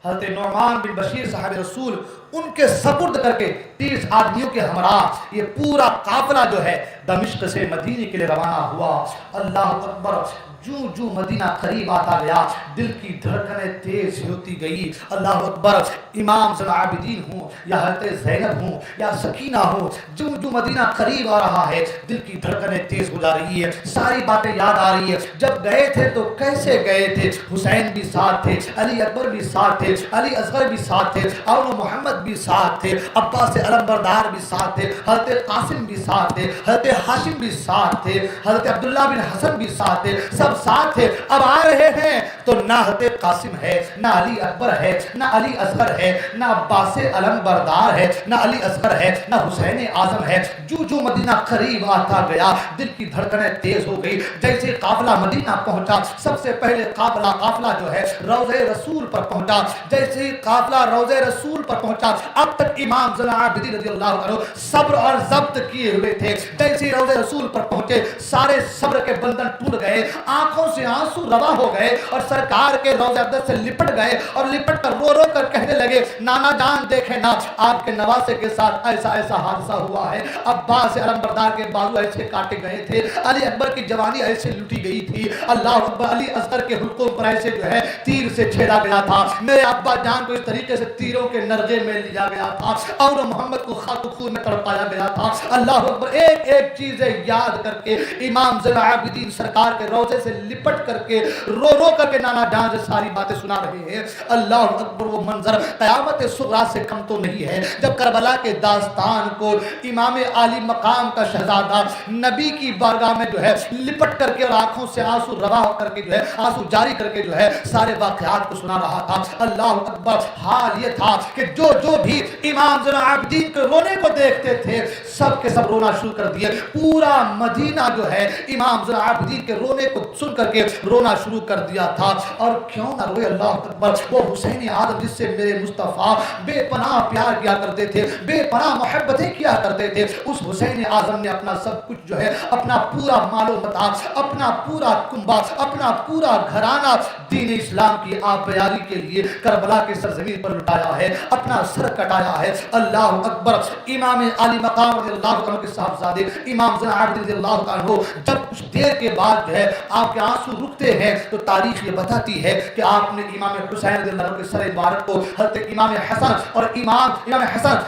حضرت نعمان بن بشیر صاحب رسول ان کے سپرد کر کے 30 آدمیوں کے ہمراہ یہ پورا قافلہ جو ہے دمشق سے مدینے کے لیے روانہ ہوا۔ اللہ اکبر، جو مدینہ قریب آتا گیا دل کی دھڑکنیں تیز ہوتی گئی۔ اللہ اکبر، امام زین العابدین ہوں یا حضرت زینب ہوں یا سکینہ ہوں، جو مدینہ قریب آ رہا ہے دل کی دھڑکنیں تیز ہو جا رہی ہے، ساری باتیں یاد آ رہی ہے۔ جب گئے تھے تو کیسے گئے تھے، حسین بھی ساتھ تھے، علی اکبر بھی ساتھ تھے، علی اصغر بھی ساتھ تھے، اور محمد بھی ساتھ تھے، عباس علمبردار بھی ساتھ تھے، حضرت قاسم بھی ساتھ تھے، حضرت ہاشم بھی ساتھ تھے، حضرت عبداللہ بن حسن بھی ساتھ تھے، سب ساتھ تھے۔ اب آ رہے ہیں تو نہ حضرت قاسم ہے، نہ علی اکبر ہے، نہ علی اصغر ہے، نہ عباس علمبردار ہے، نہ علی اصغر ہے، نہ حسین اعظم ہے۔ جو مدینہ قریب آتا گیا دل کی دھڑکنیں تیز ہو گئی۔ جیسے قافلہ مدینہ پہنچا سب سے پہلے قافلہ جو ہے روضہ رسول پر پہنچا، جیسے قافلہ روضہ رسول پر پہنچا اب تک امام زین العابدین رضی اللہ عنہ صبر اور ضبط کیے ہوئے تھے، جیسے روضہ رسول پر پہنچے سارے صبر کے بندھن ٹوٹ گئے، آنکھوں سے آنسو روا ہو گئے اور سرکار کے روضہ اقدس سے لپٹ گئے اور لپٹ کر رو رو کر کہنے لگے نانا جان دیکھیں نا آپ کے نواسے کے ساتھ ایسا ایسا حادثہ ہوا ہے، عباس علمبردار کے بازو ایسے کاٹے گئے تھے، علی اکبر کی جوانی ایسے لٹی گئی تھی، اللہ اکبر علی اصغر کے حلقوں پر ایسے جو ہے تیر سے چھیڑا گیا تھا، میرے ابا جان کو اس طریقے سے تیروں کے نرغے میں لیا گیا تھا، اور محمد کو خاک و خون میں تڑپایا گیا تھا۔ اللہ اکبر، ایک ایک چیزیں یاد کر کے امام زین العابدین سرکار کے روضے سے لپٹ کر کے رو رو کر کے نانا جان سے ساری باتیں سنا رہے ہیں. اللہ اکبر. وہ منظر قیامت صغریٰ سے کم تو نہیں ہے جب کربلا کے داستان کو امام عالی مقام کا شہزادہ نبی کی بارگاہ میں جو ہے لپٹ کر کے اور آنکھوں سے آنسو روا کر کے جو ہے آنسو جاری کر کے جو ہے سارے واقعات کو سنا رہا تھا. اللہ اکبر. حال یہ تھا کہ جو بھی امام زین العابدین کے رونے کو دیکھتے تھے سب کے سب رونا شروع کر دیے. پورا مدینہ جو ہے امام زین العابدین کے رونے کو سن کر کے رونا شروع کر دیا تھا. اور کیوں نہ روئے اللہ اکبر. وہ حسین آدم جس سے میرے مصطفیٰ بے پناہ پیار کیا کرتے تھے, بے پناہ محبتیں کیا کرتے تھے, اس حسین اعظم نے اپنا سب کچھ جو ہے اپنا پورا مال و متاع, اپنا پورا کنبہ, اپنا پورا گھرانہ دین اسلام کی آبیاری کے لیے کربلا کی سرزمین پر لٹایا ہے, اپنا سر کٹایا ہے. اللہ اکبر. امام علی مقام رضی اللہ عنہ کے صاحبزادے امام زین العابدین رضی اللہ عنہ جب کچھ دیر کے بعد جو ہے آپ کے آنسو رکتے ہیں تو تاریخ یہ بتاتی ہے کہ آپ نے امام حسین رضی اللہ عنہ کے سر مبارک کو حضرت امام حسن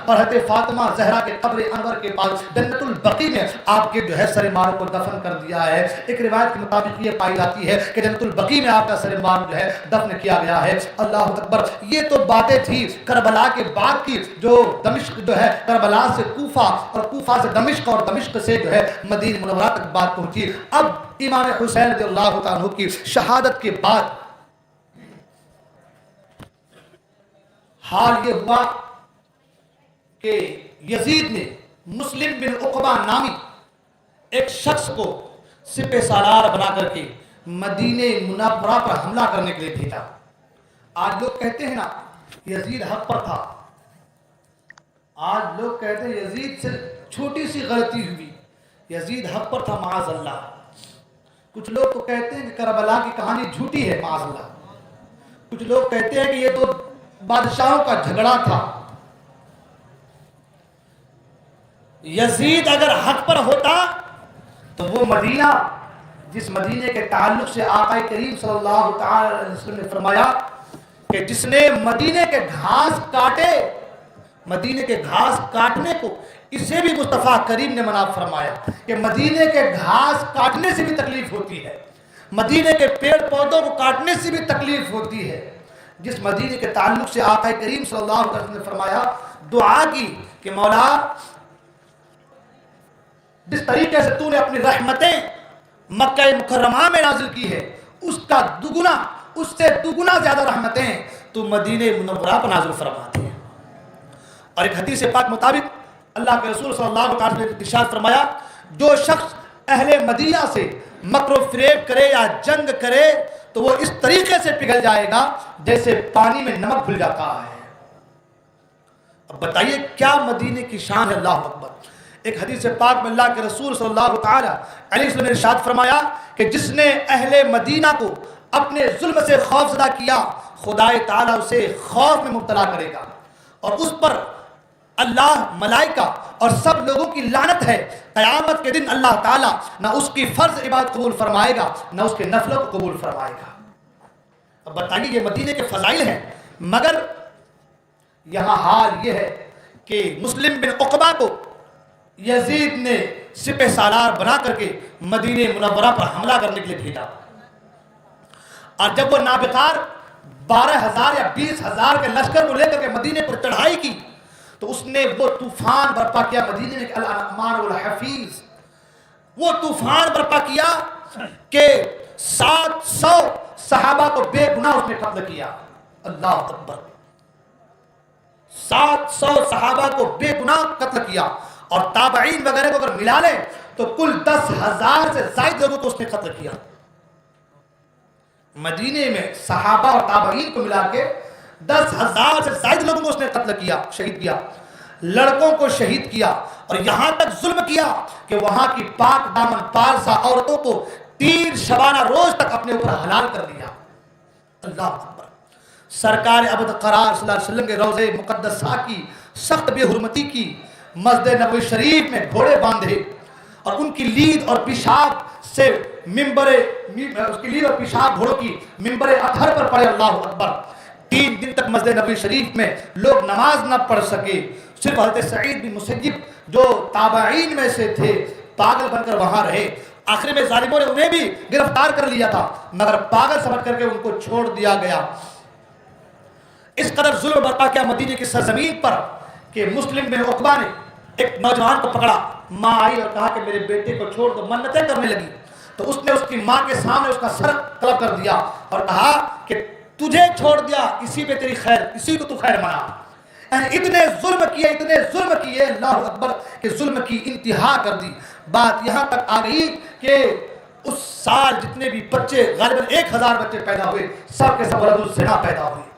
اور حضرت فاطمہ زہرا کے قبر انور کے پاس جنت البقیع میں آپ کے جو ہے سر مبارک کو دفن کر دیا ہے. ایک روایت کے مطابق یہ پائی جاتی ہے کہ جنت البقیع میں آپ کا سر مبارک جو ہے دفن کیا گیا ہے. اللہ اکبر. یہ تو باتیں تھی کربلا کے بعد کی جو دمشق جو ہے کربلا سے کوفہ اور کوفہ سے دمشق اور دمشق سے جو ہے مدینہ منورہ تک بات پہنچی. اب امام حسین رضی اللہ عنہ کی شہادت کے بعد حال یہ ہوا کہ یزید نے مسلم بن عقبہ نامی ایک شخص کو سپہ سالار بنا کر کے مدینہ منورہ پر حملہ کرنے کے لیے بھیجا. آج لوگ کہتے ہیں نا یزید حق پر تھا, آج لوگ کہتے ہیں یزید سے چھوٹی سی غلطی ہوئی, یزید حق پر تھا معاذ اللہ. کچھ لوگ تو کہتے ہیں کہ کربلا کی کہانی جھوٹی ہے معاذ اللہ. کچھ لوگ کہتے ہیں کہ یہ تو بادشاہوں کا جھگڑا تھا. یزید اگر حق پر ہوتا تو وہ مدینہ جس مدینے کے تعلق سے آقا کریم صلی اللہ تعالی علیہ وسلم نے فرمایا کہ جس نے مدینے کے گھاس کاٹے, مدینے کے گھاس کاٹنے کو اسے بھی مصطفیٰ کریم نے منع فرمایا کہ مدینے کے گھاس کاٹنے سے بھی تکلیف ہوتی ہے, مدینے کے پیڑ پودوں کو کاٹنے سے بھی تکلیف ہوتی ہے. جس مدینے کے تعلق سے آقا کریم صلی اللہ علیہ وسلم نے فرمایا, دعا کی کہ مولا جس طریقے سے تو نے اپنی رحمتیں مکہ مکرمہ میں نازل کی ہے اس کا دگنا, اس سے دگنا زیادہ رحمتیں تو مدینہ منورہ پر نازل فرماتے ہیں. اور ایک حدیث پاک مطابق اللہ کے رسول صلی اللہ علیہ وسلم نے ارشاد فرمایا جو شخص اہل مدینہ سے مکر و فریب کرے یا جنگ کرے تو وہ اس طریقے سے پگھل جائے گا جیسے پانی میں نمک گھل جاتا ہے. اب بتائیے کیا مدینے کی شان ہے. اللہ اکبر. ایک حدیث پاک میں اللہ کے رسول صلی اللہ تعالی علیہ وسلم نے ارشاد فرمایا کہ جس نے اہل مدینہ کو اپنے ظلم سے خوف زدہ کیا خدائے تعالیٰ اسے خوف میں مبتلا کرے گا اور اس پر اللہ, ملائکہ اور سب لوگوں کی لعنت ہے. قیامت کے دن اللہ تعالیٰ نہ اس کی فرض عبادت قبول فرمائے گا نہ اس کے نفلوں کو قبول فرمائے گا. اب بتائیے یہ مدینے کے فضائل ہیں, مگر یہاں حال یہ ہے کہ مسلم بن عقبہ کو یزید نے سپہ سالار بنا کر کے مدینہ منورہ پر حملہ کرنے کے لیے بھیجا. اور جب وہ نابکار 12,000 یا 20,000 کے لشکر کو لے کر کے مدینے پر چڑھائی کی تو اس نے وہ طوفان برپا کیا مدینے میں الانمار والحفیظ, وہ طوفان برپا کیا کہ 700 صحابہ کو بے گناہ اس نے قتل کیا. اللہ اکبر. 700 صحابہ کو بے گناہ قتل کیا اور تابعین وغیرہ کو اگر ملا لیں تو کل 10,000 سے زائد لوگوں کو اس نے قتل کیا. مدینے میں صحابہ اور تابعین کو ملا کے 10,000 سے زائد لوگوں کو اس نے قتل کیا, شہید کیا. لڑکوں کو شہید کیا اور یہاں تک ظلم کیا کہ وہاں کی پاک دامن پارسا عورتوں کو 3 شبانہ روز تک اپنے اوپر حلال کر دیا. اللہ اکبر. سرکار ابد قرار صلی اللہ علیہ وسلم کے روضے مقدسہ کی سخت بے حرمتی کی, مسجد نبوی شریف میں گھوڑے باندھے اور ان کی لید اور پیشاب سے اس کی لید اور پیشاب گھوڑوں کی ممبر اطہر پر پڑے. اللہ اکبر. 3 دن تک مسجد نبوی شریف میں لوگ نماز نہ پڑھ سکے. صرف حضرت سعید بن مسیب جو تابعین میں سے تھے پاگل بن کر وہاں رہے آخر میں ظالموں نے انہیں بھی گرفتار کر لیا تھا، مگر پاگل سمجھ کر کے ان کو چھوڑ دیا گیا۔ اس قدر ظلم برپا کیا مدینے کی سرزمین پر کہ مسلم بن عقبہ نے ایک نوجوان کو پکڑا، ماں آئی اور کہا کہ میرے بیٹے کو چھوڑ دو، منتیں کرنے لگی، تو اس نے اس کی ماں کے سامنے اس کا سر طلب کر دیا اور کہا کہ تجھے چھوڑ دیا، اسی پہ تیری خیر، اسی کو تو خیر منا۔ یعنی اتنے ظلم کیے اللہ اکبر کہ ظلم کی انتہا کر دی۔ بات یہاں تک آ گئی کہ اس سال جتنے بھی بچے، غالباً 1000 بچے پیدا ہوئے، سب کے سب ولد الزنا پیدا ہوئے۔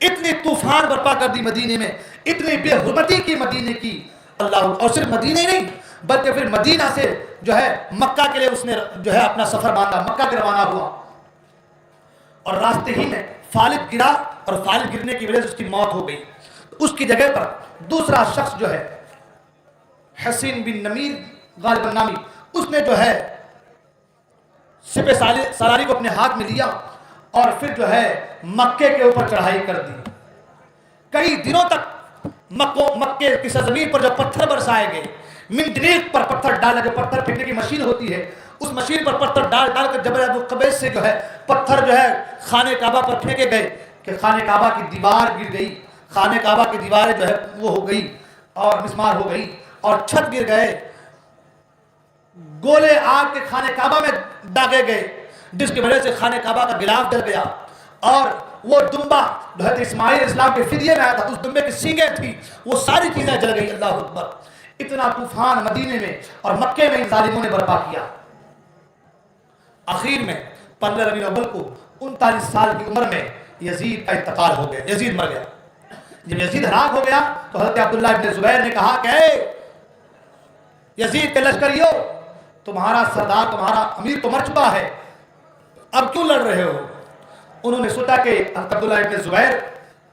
اتنی طوفان برپا کر دی مدینے میں، اتنی بے حرمتی کی مدینے کی اللہ، اور صرف مدینے ہی نہیں بلکہ پھر مدینہ سے جو ہے مکہ کے لیے اس نے جو ہے اپنا سفر باندھا، مکہ کے روانہ ہوا، اور راستے ہی میں فالد گرا، اور فالد گرنے کی وجہ سے اس کی موت ہو گئی۔ اس کی جگہ پر دوسرا شخص جو ہے حسین بن نمیر غالباً نامی، اس نے جو ہے سپہ سالاری کو اپنے ہاتھ میں لیا اور پھر جو ہے مکے کے اوپر چڑھائی کر دی۔ کئی دنوں تک مکے کی سرزمین پر جو پتھر برسائے گئے، منجنیق پر پتھر ڈالا، جو پتھر پھینکنے کی مشین ہوتی ہے، اس مشین پر پتھر ڈال ڈال کر جبل ابو قبیس سے جو ہے پتھر جو ہے خانہ کعبہ پر پھینکے گئے کہ خانہ کعبہ کی دیوار گر گئی، خانہ کعبہ کی دیواریں جو ہے وہ ہو گئی اور مسمار ہو گئی، اور چھت گر گئے، گولے آگ کے خانہ کعبہ میں داغے گئے، جس کی وجہ سے خانہ کعبہ کا غلاف جل گیا، اور وہ دمبا جو حضرت اسماعیل اسلام کے فدیے میں آیا تھا، اس دمبے کی سینگیں تھی، وہ ساری چیزیں جل گئی۔ اللہ اکبر! اتنا طوفان مدینے میں اور مکے میں ان ظالموں نے برپا کیا۔ آخر میں 15 ربیع الاول کو 39 سال کی عمر میں یزید کا انتقال ہو گیا، یزید مر گیا۔ جب یزید ہلاک ہو گیا تو حضرت عبداللہ ابن زبیر نے کہا کہ اے یزید کے لشکریوں، تمہارا سردار، تمہارا امیر تو مر چکا ہے، اب کیوں لڑ رہے ہو؟ انہوں نے سوچا کہ حضرت عبداللہ ابن زبیر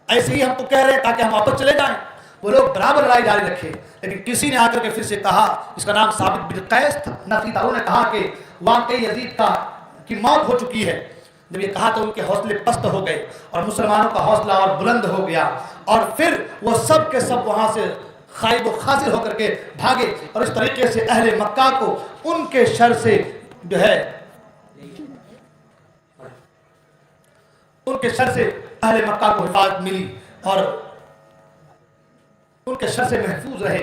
ایسے ہی ہم کو کہہ رہے ہیں تاکہ ہم واپس چلے جائیں۔ وہ لوگ برابر لڑائی جاری رکھے، لیکن کسی نے آ کر کے پھر سے کہا، اس کا نام ثابت بن قیس تھا، نفی تھا، انہوں نے کہا کہ واقعی یزید کی موت ہو چکی ہے۔ جب یہ کہا تو ان کے حوصلے پست ہو گئے اور مسلمانوں کا حوصلہ اور بلند ہو گیا، اور پھر وہ سب کے سب وہاں سے خائب و خاسر ہو کر کے بھاگے، اور اس طریقے سے اہل مکہ کو ان کے شر سے جو ہے ان کے شر سے اہل مکہ کو حفاظت ملی اور ان کے شر سے محفوظ رہے۔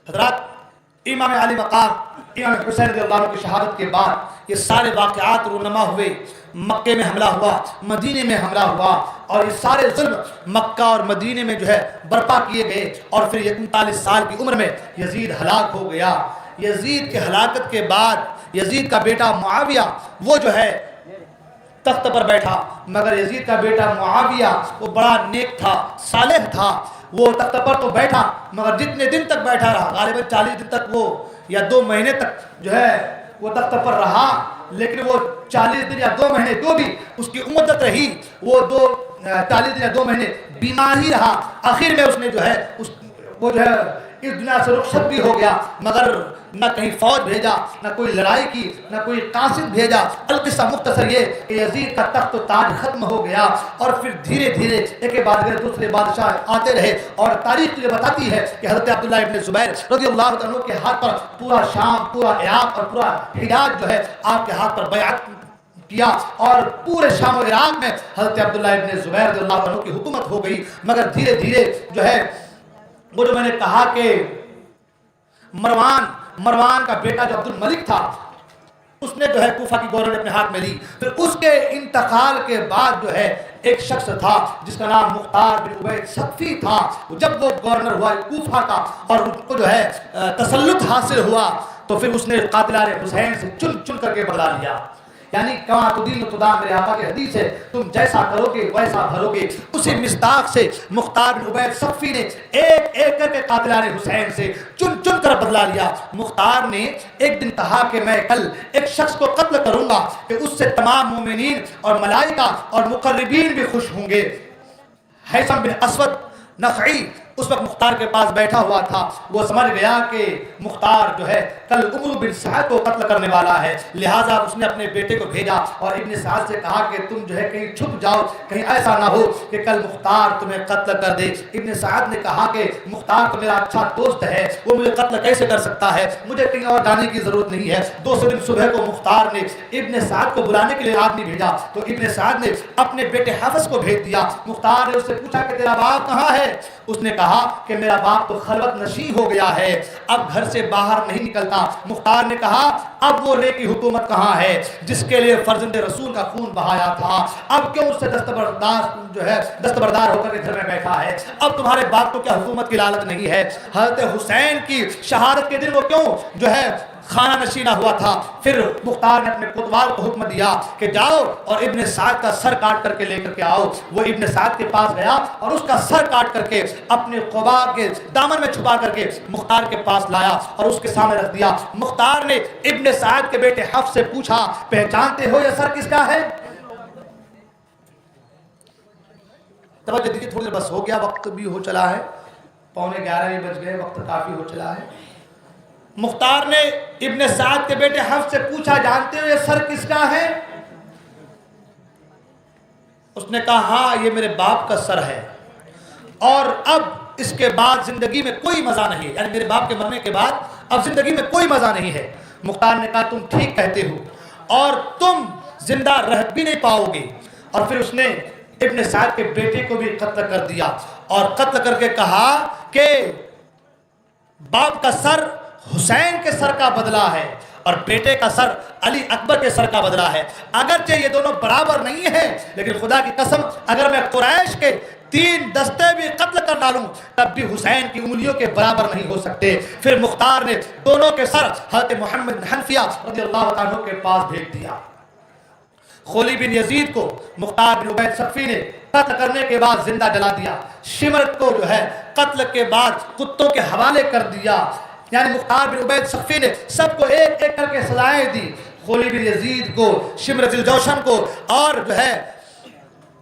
حضرات، امام علی مقام امام حسین رضی اللہ عنہ کی شہادت کے بعد یہ سارے واقعات رونما ہوئے، مکے میں حملہ ہوا، مدینے میں حملہ ہوا، اور یہ سارے ظلم مکہ اور مدینے میں جو ہے برپا کیے گئے، اور پھر 39 سال کی عمر میں یزید ہلاک ہو گیا۔ یزید کے ہلاکت کے بعد یزید کا بیٹا معاویہ وہ جو ہے تخت پر بیٹھا، مگر یزید کا بیٹا معاویہ وہ بڑا نیک تھا، صالح تھا، وہ تخت پر تو بیٹھا مگر جتنے دن تک بیٹھا رہا، غالباً 40 دن تک وہ یا 2 مہینے تک جو ہے وہ تخت پر رہا، لیکن وہ 40 دن یا 2 مہینے جو بھی اس کی عمدت رہی، وہ 40 دن یا 2 مہینے بیمار ہی رہا۔ آخر میں اس نے جو ہے وہ جو ہے اس دنیا سے رخصت بھی ہو گیا، مگر نہ کہیں فوج بھیجا، نہ کوئی لڑائی کی، نہ کوئی قاصد بھیجا۔ القصہ مختصر یہ کہ یزید کا تخت و تاج ختم ہو گیا، اور پھر دھیرے دھیرے ایک کے بعد دوسرے بادشاہ آتے رہے، اور تاریخ یہ بتاتی ہے کہ حضرت عبداللہ ابن زبیر رضی اللہ عنہ کے ہاتھ پر پورا شام، پورا عراق اور پورا حجاز جو ہے آپ کے ہاتھ پر بیعت کیا، اور پورے شام و عراق میں حضرت عبداللہ ابن زبیر رضی اللہ عنہ کی حکومت ہو گئی۔ مگر دھیرے دھیرے جو ہے وہ جو میں نے کہا کہ مروان کا بیٹا جو عبد الملک تھا، اس نے جو ہے کوفہ کی گورنر اپنے ہاتھ میں لی۔ پھر اس کے انتقال کے بعد جو ہے ایک شخص تھا جس کا نام مختار بن عبید ثقفی تھا، جب وہ گورنر ہوا کوفہ کا اور ان کو جو ہے تسلط حاصل ہوا، تو پھر اس نے قاتلان حسین سے چن چن کر کے بدلا لیا۔ یعنی کما تدین تدان، میرے آقا کی حدیث ہے، تم جیسا کرو گے ویسا بھرو گے۔ اسی مصداق سے مختار بن عبید ثقفی نے ایک ایک کر کے قاتلان حسین سے چن چن کر بدلا لیا۔ مختار نے ایک دن کہا کہ میں کل ایک شخص کو قتل کروں گا کہ اس سے تمام مومنین اور ملائکہ اور مقربین بھی خوش ہوں گے۔ حیثم بن اسود نخعی اس وقت مختار کے پاس بیٹھا ہوا تھا، وہ سمجھ گیا کہ مختار جو ہے کل عمرو بن سعد کو قتل کرنے والا ہے، لہٰذا اس نے اپنے بیٹے کو بھیجا اور ابن سعد سے کہا کہ تم جو ہے کہیں چھپ جاؤ، کہیں ایسا نہ ہو کہ کل مختار تمہیں قتل کر دے۔ ابن سعد نے کہا کہ مختار تو میرا اچھا دوست ہے، وہ مجھے قتل کیسے کر سکتا ہے، مجھے کہیں اور جانے کی ضرورت نہیں ہے۔ دوسرے دن صبح کو مختار نے ابن سعد کو بلانے کے لیے آدمی بھیجا تو ابن سعد نے اپنے بیٹے حفص کو بھیج دیا۔ مختار نے اس سے پوچھا کہ تیرا باپ کہاں ہے؟ اس نے کہا کہ میرا باپ تو خلوت نشین ہو گیا ہے، اب گھر سے باہر نہیں نکلتا۔ مختار نے کہا اب وہ نیکی حکومت کہاں ہے جس کے لیے فرزند رسول کا خون بہایا تھا، اب کیوں اس سے دستبردار ہو کر کے گھر میں بیٹھا ہے؟ اب تمہارے باپ کو کیا حکومت کی لالچ نہیں ہے؟ حضرت حسین کی شہادت کے دن وہ کیوں جو ہے خانہ نشینہ ہوا تھا؟ پھر مختار نے اپنے کوتوال کو حکم دیا کہ جاؤ اور ابن سعد کا سر کاٹ کر کے لے کر کے آؤ۔ وہ ابن سعد کے پاس گیا اور اس کا سر کاٹ کر کے اپنے قبا کے دامن میں چھپا کر کے مختار کے پاس لایا اور اس کے سامنے رکھ دیا۔ مختار نے ابن سعد کے بیٹے حفص سے پوچھا پہچانتے ہو یہ سر کس کا ہے؟ توجہ دیجیے، تھوڑی دیر بس ہو گیا، وقت بھی ہو چلا ہے، 11:15 بج گئے، وقت کافی ہو چلا ہے۔ مختار نے ابن سعد کے بیٹے حفص سے پوچھا جانتے ہو یہ سر کس کا ہے؟ اس نے کہا ہاں یہ میرے باپ کا سر ہے اور اب اس کے بعد زندگی میں کوئی مزہ نہیں، یعنی میرے باپ کے مرنے کے بعد اب زندگی میں کوئی مزہ نہیں ہے۔ مختار نے کہا تم ٹھیک کہتے ہو اور تم زندہ رہ بھی نہیں پاؤ گے۔ اور پھر اس نے ابن سعد کے بیٹے کو بھی قتل کر دیا اور قتل کر کے کہا کہ باپ کا سر حسین کے سر کا بدلہ ہے اور بیٹے کا سر علی اکبر کے سر کا بدلہ ہے۔ اگرچہ یہ دونوں برابر نہیں ہیں لیکن خدا کی قسم اگر میں قریش کے 3 دستے بھی قتل کر ڈالوں تب بھی حسین کی انگلیوں کے برابر نہیں ہو سکتے۔ پھر مختار نے دونوں کے سر حضرت محمد بن حنفیہ رضی اللہ عنہ کے پاس بھیج دیا۔ خولی بن یزید کو مختار بن عبید ثقفی نے قتل کرنے کے بعد زندہ جلا دیا۔ شمر کو جو ہے قتل کے بعد کتوں کے حوالے کر دیا، یعنی مختار بن عبید ثقفی نے سب کو ایک ایک کر کے سزائیں دی، خولی بن یزید کو، شمر ذی الجوشن کو، اور جو ہے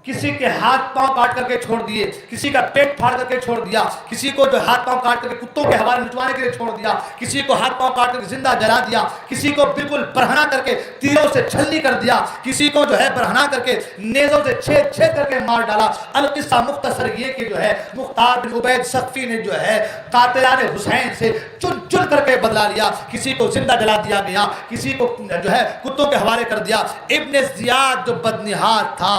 کسی کے ہاتھ پاؤں کاٹ کر کے چھوڑ دیے، کسی کا پیٹ پھاڑ کر کے چھوڑ دیا، کسی کو جو ہاتھ پاؤں کاٹ کر کے کتوں کے حوالے نچوانے کے لیے چھوڑ دیا، کسی کو ہاتھ پاؤں کاٹ کر کے زندہ جلا دیا، کسی کو بالکل برہنہ کر کے تیروں سے چھلنی کر دیا، کسی کو جو ہے برہنہ کر کے نیزوں سے چھید چھید کر کے مار ڈالا۔ القصہ مختصر یہ کہ جو ہے مختار بن عبید ثقفی نے جو ہے قاتلان حسین سے چن چن کر کے بدلا لیا، کسی کو زندہ جلا دیا گیا، کسی کو جو ہے کتوں کے حوالے کر دیا۔ ابن زیاد جو بدنہاد تھا،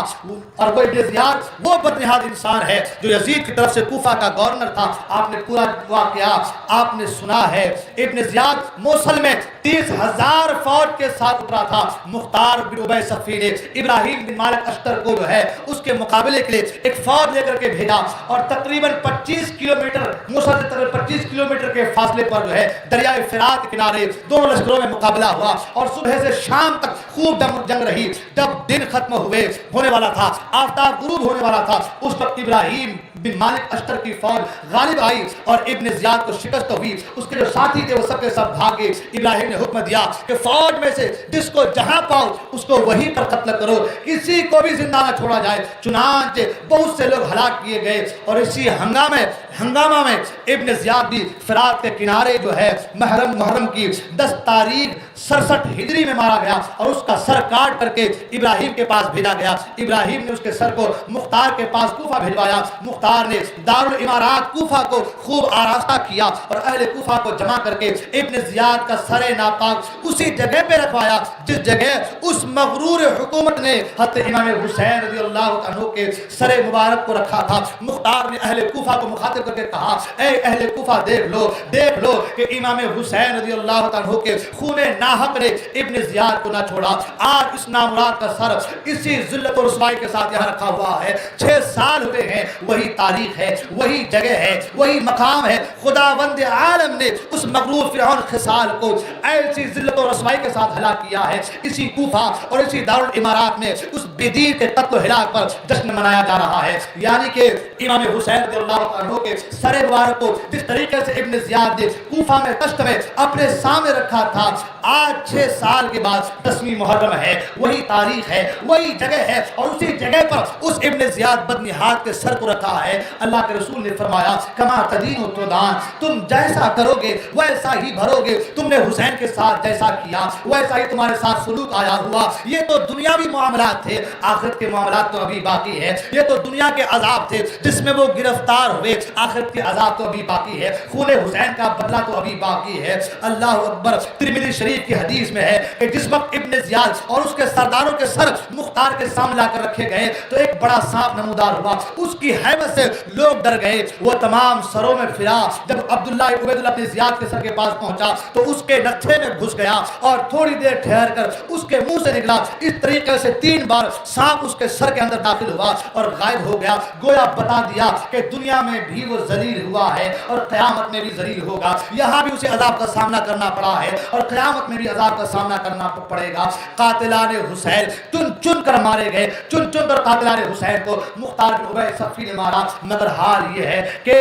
اور وہ ابن زیاد وہ بدنہاد انسان ہے جو یزید کی طرف سے کوفہ کا گورنر تھا، آپ نے پورا واقعہ آپ نے سنا ہے۔ ابن زیاد موصل میں 30,000 فوج کے ساتھ اترا تھا۔ مختار بن عبید ثقفی نے ابراہیم بن مالک اشتر کو جو ہے اس کے مقابلے کے لیے ایک فوج لے کر کے بھیجا اور تقریباً 25 کلومیٹر موصل سے تقریباً 25 کلومیٹر کے فاصلے پر جو ہے دریائے فرات کے کنارے دونوں لشکروں میں مقابلہ ہوا اور صبح سے شام تک خوب جنگ رہی۔ جب دن ختم ہونے والا تھا، آفتاب غروب ہونے والا تھا، اس وقت ابراہیم بن مالک اشتر کی فوج غالب آئی اور ابن زیاد کو شکست ہوئی۔ اس کے جو ساتھی تھے وہ سب کے سب بھاگے۔ ابراہیم نے حکم دیا کہ فوج میں سے جس کو جہاں پاؤ اس کو وہیں پر قتل کرو، کسی کو بھی زندہ نہ چھوڑا جائے۔ چنانچہ بہت سے لوگ ہلاک کیے گئے اور اسی ہنگامہ میں ابن زیاد بھی فرات کے کنارے جو ہے محرم کی 10 تاریخ 67 ہجری میں مارا گیا اور اس کا سر کاٹ کر کے ابراہیم کے پاس بھیجا گیا۔ ابراہیم نے اس کے سر کو مختار کے پاس کوفہ بھجوایا۔ مختار نے دارالامارات کوفہ کو خوب آراستہ کیا اور اہل کوفہ کو جمع کر کے ابن زیاد کا سر ناپاک اسی جگہ پہ رکھوایا جس جگہ اس مغرور حکومت نے حضرت امام حسین رضی اللہ عنہ کے سر مبارک کو رکھا تھا۔ مختار نے اہل کوفہ کو مخاطب کر کے کہا اے اہل کوفہ دیکھ لو کہ امام حسین رضی اللہ عنہ کے خون ناحق نے ابن زیاد کو نہ چھوڑا۔ آج اس نامراد کا سر اسی ذلت و رسوائی کے ساتھ یہاں رکھا ہوا ہے۔ 6 سال ہوئے ہیں، وہی تاریخ ہے، وہی جگہ ہے، وہی مقام ہے۔ خداوند عالم نے اس مغرور فرعون خصال کو ایسی ذلت و رسوائی کے ساتھ ہلاک کیا ہے۔ اسی کوفہ اور اسی دارالامارات میں اس بدیر کے قتل و ہلاک پر جشن منایا جا رہا ہے۔ یعنی کہ امام حسین رضی اللہ عنہ کے سر مبارک کو جس طریقے سے ابن زیاد نے کوفہ میں دشت میں اپنے سامنے رکھا تھا، آج 6 سال کے بعد 10ویں محرم ہے، وہی تاریخ ہے، وہی جگہ ہے اور اسی جگہ پر پر اس ابن زیاد بن نحاد کے سر کو رکھا ہے۔ اللہ کے رسول نے فرمایا کما تدین تدان، تم جیسا کرو گے ویسا ہی بھرو گے۔ تم نے حسین کے ساتھ جیسا کیا ویسا ہی تمہارے ساتھ سلوک آیا ہوا۔ یہ تو دنیاوی معاملات تھے، آخرت کے معاملات تو ابھی باقی ہے۔ یہ تو دنیا کے عذاب تھے جس میں وہ گرفتار ہوئے، آخرت کے عذاب تو ابھی باقی ہے، خون حسین کا بدلہ تو ابھی باقی ہے۔ اللہ اکبر۔ ترمذی شریف کی حدیث میں ہے کہ جس وقت ابن زیاد اور اس کے سرداروں کے سر مختار کے سامنے لا کر رکھے گئے تو ایک بڑا سانپ نمودار ہوا، اس کی ہیبت سے لوگ ڈر گئے، وہ تمام سروں میں پھرا۔ جب عبداللہ عبید اللہ ابن زیاد کے سر کے پاس پہنچا تو اس کے نتھے میں گھس گیا اور تھوڑی دیر ٹھہر کر اس کے منہ سے نکلا۔ اس طریقے سے 3 بار سانپ اس کے سر کے اندر داخل ہوا اور غائب ہو گیا۔ گویا بتا دیا کہ دنیا میں بھی وہ ذلیل ہوا ہے اور قیامت میں بھی ذلیل ہوگا، یہاں بھی اسے عذاب کا سامنا کرنا پڑا ہے اور قیامت میں بھی عذاب کا سامنا کرنا پڑے گا۔ قاتلان حسین چن چن کر مارے گئے، چن چن کر قاتلان حسین کو مختار بن ابی صفی نے مارا، مگر حال یہ ہے کہ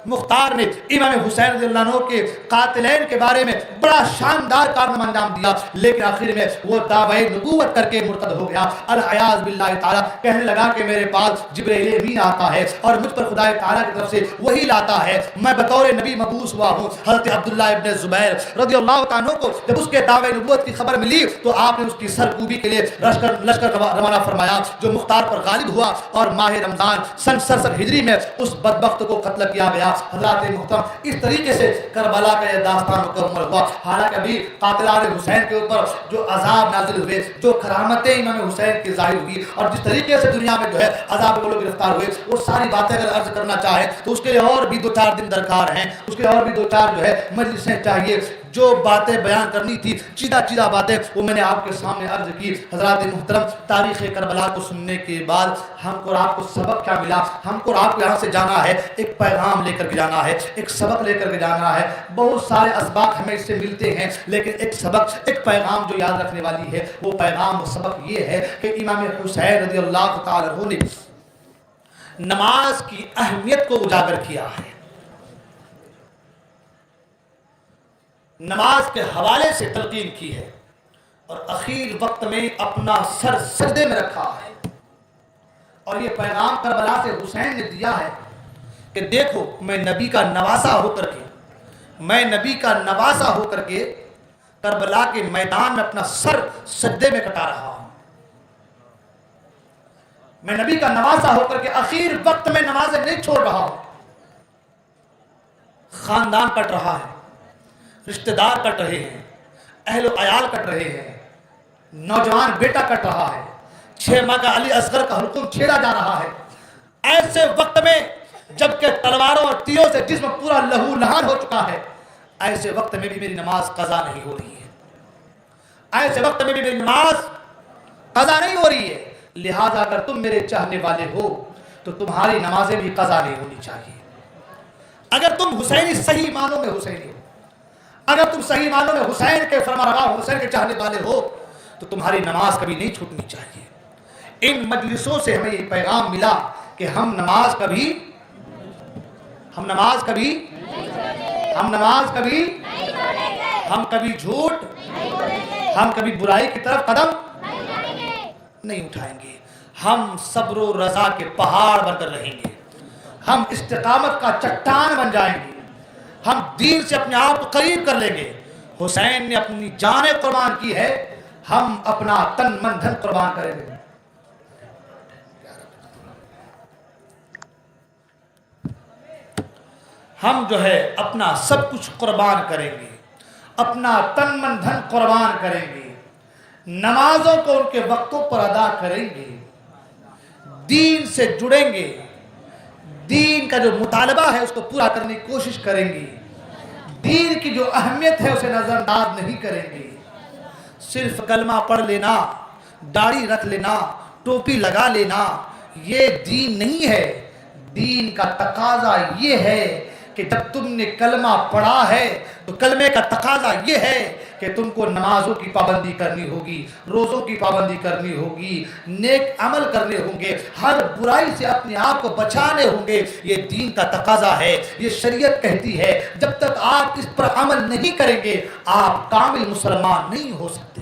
مختار نے امام حسین رضی اللہ عنہ کے قاتلین کے بارے میں بڑا شاندار کارنامہ انجام دیا، لیکن آخر میں وہ دعوی نبوت کر کے مرتد ہو گیا۔ العیاذ باللہ تعالیٰ کہنے لگا کہ میرے پاس جبرائیل امین آتا ہے اور مجھ پر خدا تعالیٰ کی طرف سے وہی لاتا ہے، میں بطور نبی مبعوث ہوا ہوں۔ حضرت عبداللہ ابن زبیر رضی اللہ تعالیٰ عنہ کو جب اس کے دعوی نبوت کی خبر ملی تو آپ نے اس کی سرکوبی کے لیے لشکر روانہ فرمایا، جو مختار پر غالب ہوا اور ماہ رمضان سن 67 ہجری میں اس بدبخت کو قتل کیا گیا۔ حضرات محترم، اس طریقے سے کربلا کا یہ داستان مکمل ہوا۔ حالانکہ ابھی قاتلان حسین کے اوپر جو عذاب نازل ہوئے، جو کرامتیں امام حسین کی ظاہر ہوئی اور جس طریقے سے دنیا میں جو ہے عذاب کو لوگ گرفتار ہوئے، وہ ساری باتیں اگر عرض کرنا چاہیں تو اس کے لیے اور بھی 2-4 دن درکار ہیں، اس کے اور بھی 2-4 جو ہے مجلسیں چاہیے۔ جو باتیں بیان کرنی تھی، چیدہ باتیں، وہ میں نے آپ کے سامنے عرض کی۔ حضرات محترم، تاریخ کربلا کو سننے کے بعد ہم کو اور آپ کو سبق کیا ملا؟ ہم کو اور آپ کو یہاں سے جانا ہے، ایک پیغام لے کر کے جانا ہے، ایک سبق لے کر کے جانا ہے۔ بہت سارے اسباق ہمیں اس سے ملتے ہیں، لیکن ایک سبق، ایک پیغام جو یاد رکھنے والی ہے، وہ پیغام، وہ سبق یہ ہے کہ امام حسین رضی اللہ تعالیٰ عنہ نے نماز کی اہمیت کو اجاگر کیا ہے، نماز کے حوالے سے تلقین کی ہے اور اخیر وقت میں اپنا سر سجدے میں رکھا ہے۔ اور یہ پیغام کربلا سے حسین نے دیا ہے کہ دیکھو، میں نبی کا نواسا ہو کر کے کربلا کے میدان میں اپنا سر سجدے میں کٹا رہا ہوں۔ میں نبی کا نواسا ہو کر کے آخر وقت میں نمازیں نہیں چھوڑ رہا ہوں۔ خاندان کٹ رہا ہے، رشتہ دار کٹ رہے ہیں، اہل و عیال کٹ رہے ہیں، نوجوان بیٹا کٹ رہا ہے، 6 ماہ کا علی اصغر کا حلقوم چھیڑا جا رہا ہے۔ ایسے وقت میں جبکہ تلواروں اور تیروں سے جسم پورا لہو لہان ہو چکا ہے، ایسے وقت میں بھی میری نماز قضا نہیں ہو رہی ہے، ایسے وقت میں بھی میری نماز قضا نہیں ہو رہی ہے۔ لہذا اگر تم میرے چاہنے والے ہو تو تمہاری نمازیں بھی قضا نہیں ہونی چاہیے۔ اگر تم حسینی صحیح معنوں میں حسینی ہو، اگر تم صحیح معنوں میں حسین کے فرمانروا، حسین کے چاہنے والے ہو، تو تمہاری نماز کبھی نہیں چھوٹنی چاہیے۔ ان مجلسوں سے ہمیں یہ پیغام ملا کہ ہم نماز کبھی ہم کبھی جھوٹ، ہم کبھی برائی کی طرف قدم نہیں اٹھائیں گے۔ ہم صبر و رضا کے پہاڑ بن کر رہیں گے، ہم استقامت کا چٹان بن جائیں گے، ہم دین سے اپنے آپ کو قریب کر لیں گے۔ حسین نے اپنی جانیں قربان کی ہے، ہم اپنا تن من دھن قربان کریں گے۔ ہم جو ہے اپنا سب کچھ قربان کریں گے، اپنا تن من دھن قربان کریں گے، نمازوں کو ان کے وقتوں پر ادا کریں گے، دین سے جڑیں گے، دین کا جو مطالبہ ہے اس کو پورا کرنے کی کوشش کریں گے، دین کی جو اہمیت ہے اسے نظر انداز نہیں کریں گے۔ صرف کلمہ پڑھ لینا، داڑھی رکھ لینا، ٹوپی لگا لینا یہ دین نہیں ہے۔ دین کا تقاضا یہ ہے کہ جب تم نے کلمہ پڑھا ہے تو کلمے کا تقاضا یہ ہے کہ تم کو نمازوں کی پابندی کرنی ہوگی، روزوں کی پابندی کرنی ہوگی، نیک عمل کرنے ہوں گے، ہر برائی سے اپنے آپ کو بچانے ہوں گے۔ یہ دین کا تقاضا ہے، یہ شریعت کہتی ہے۔ جب تک آپ اس پر عمل نہیں کریں گے آپ کامل مسلمان نہیں ہو سکتے۔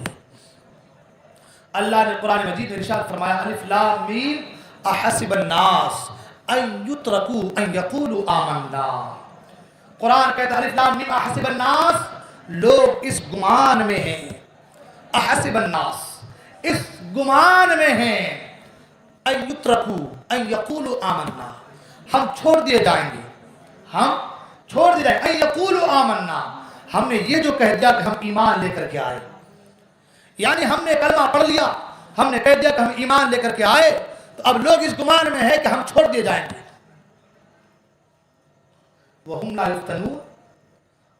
اللہ نے قرآن مجید میں ارشاد فرمایا الف لام میم احسب الناس ان یترکوا ان یقولوا آمنا. قرآن کہتا ہے الف لام میم احسب الناس، لوگ اس گمان میں ہیں، احسب الناس اس گمان میں ہیں، ان یترکوا ان یقولوا آمنا، ہم چھوڑ دیے جائیں گے، ہم چھوڑ دیے جائیں گے، ان یقولوا آمنا، ہم نے یہ جو کہہ دیا کہ ہم ایمان لے کر کے آئے، یعنی ہم نے کلمہ پڑھ لیا، ہم نے کہہ دیا کہ ہم ایمان لے کر کے آئے، تو اب لوگ اس گمان میں ہے کہ ہم چھوڑ دیے جائیں گے. وَهُمْ لَا يُفْتَنُونَ،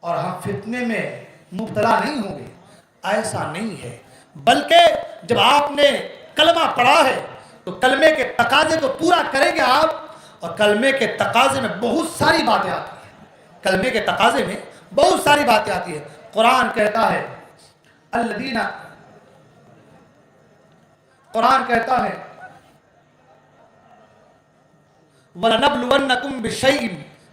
اور ہم فتنے میں مبتلا نہیں ہوں گے. ایسا نہیں ہے، بلکہ جب آپ نے کلمہ پڑھا ہے تو کلمے کے تقاضے کو پورا کریں گے آپ، اور کلمے کے تقاضے میں بہت ساری باتیں آتی ہیں، کلمے کے تقاضے میں بہت ساری باتیں آتی ہیں. قرآن کہتا ہے الذین، قرآن کہتا ہے وَلَنَبْلُوَنَّكُمْ بِشَيْءٍ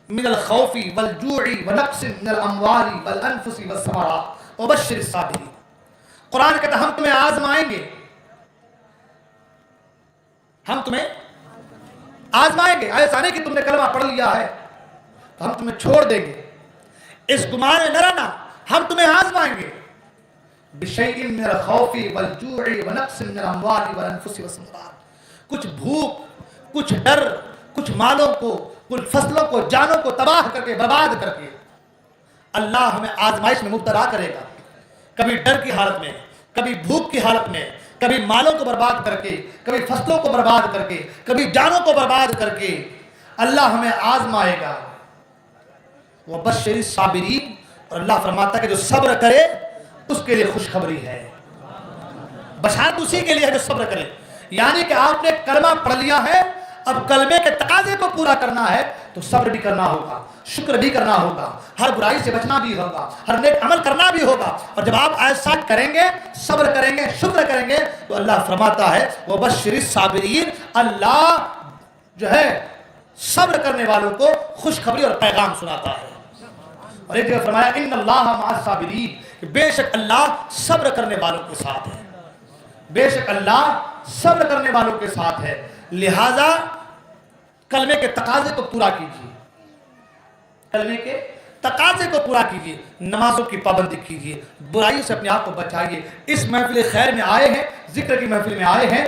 مِّنَ الْخَوْفِ وَالْجُوعِ وَنَقْصٍ مِّنَ الْأَمْوَالِ وَالْأَنفُسِ وَالثَّمَرَاتِ وَبَشِّرِ الصَّابِرِينَ. قرآن کہتا ہے ہم تمہیں آزمائیں گے، ہم تمہیں آزمائیں گے. ایسا نہیں کہ تم نے کلمہ پڑھ لیا ہے تو ہم تمہیں چھوڑ دیں گے، اس گمان میں نہ رہنا، ہم تمہیں آزمائیں گے. بِشَيْءٍ مِّنَ الْخَوْفِ وَالْجُوعِ وَنَقْصٍ مِّنَ الْأَمْوَالِ وَالْأَنفُسِ وَالثَّمَرَاتِ. کچھ بھوک، کچھ ڈر، کچھ مالوں کو، کچھ فصلوں کو، جانوں کو تباہ کر کے، برباد کر کے اللہ ہمیں آزمائش میں مبتلا کرے گا. کبھی ڈر کی حالت میں، کبھی بھوک کی حالت میں، کبھی مالوں کو برباد کر کے، کبھی فصلوں کو برباد کر کے، کبھی جانوں کو برباد کر کے اللہ ہمیں آزمائے گا. وَبَشِّرِ الصَّابِرِينَ، اور اللہ فرماتا ہے کہ جو صبر کرے اس کے لیے خوشخبری ہے، بشارت اسی کے لیے ہے جو صبر کرے. یعنی کہ آپ نے کلمہ پڑھ لیا ہے، اب کلمے کے تقاضے کو پورا کرنا ہے تو صبر بھی کرنا ہوگا، شکر بھی کرنا ہوگا، ہر برائی سے بچنا بھی ہوگا، ہر نیک عمل کرنا بھی ہوگا. اور جب آپ ایسا کریں گے، صبر کریں گے، شکر کریں گے، تو اللہ فرماتا ہے وَبَشِّرِ الصَّابِرِينَ، اللہ جو ہے صبر کرنے والوں کو خوشخبری اور پیغام سناتا ہے. اور ایک جگہ فرمایا ان اللہ مع الصابرین، کہ بے شک اللہ صبر کرنے والوں کے ساتھ ہے، بے شک اللہ صبر کرنے والوں کے ساتھ ہے. لہذا کلمے کے تقاضے کو پورا کیجیے، کلمے کے تقاضے کو پورا کیجیے، نمازوں کی پابندی کیجیے، برائی سے اپنے آپ کو بچائیے. اس محفل خیر میں آئے ہیں، ذکر کی محفل میں آئے ہیں،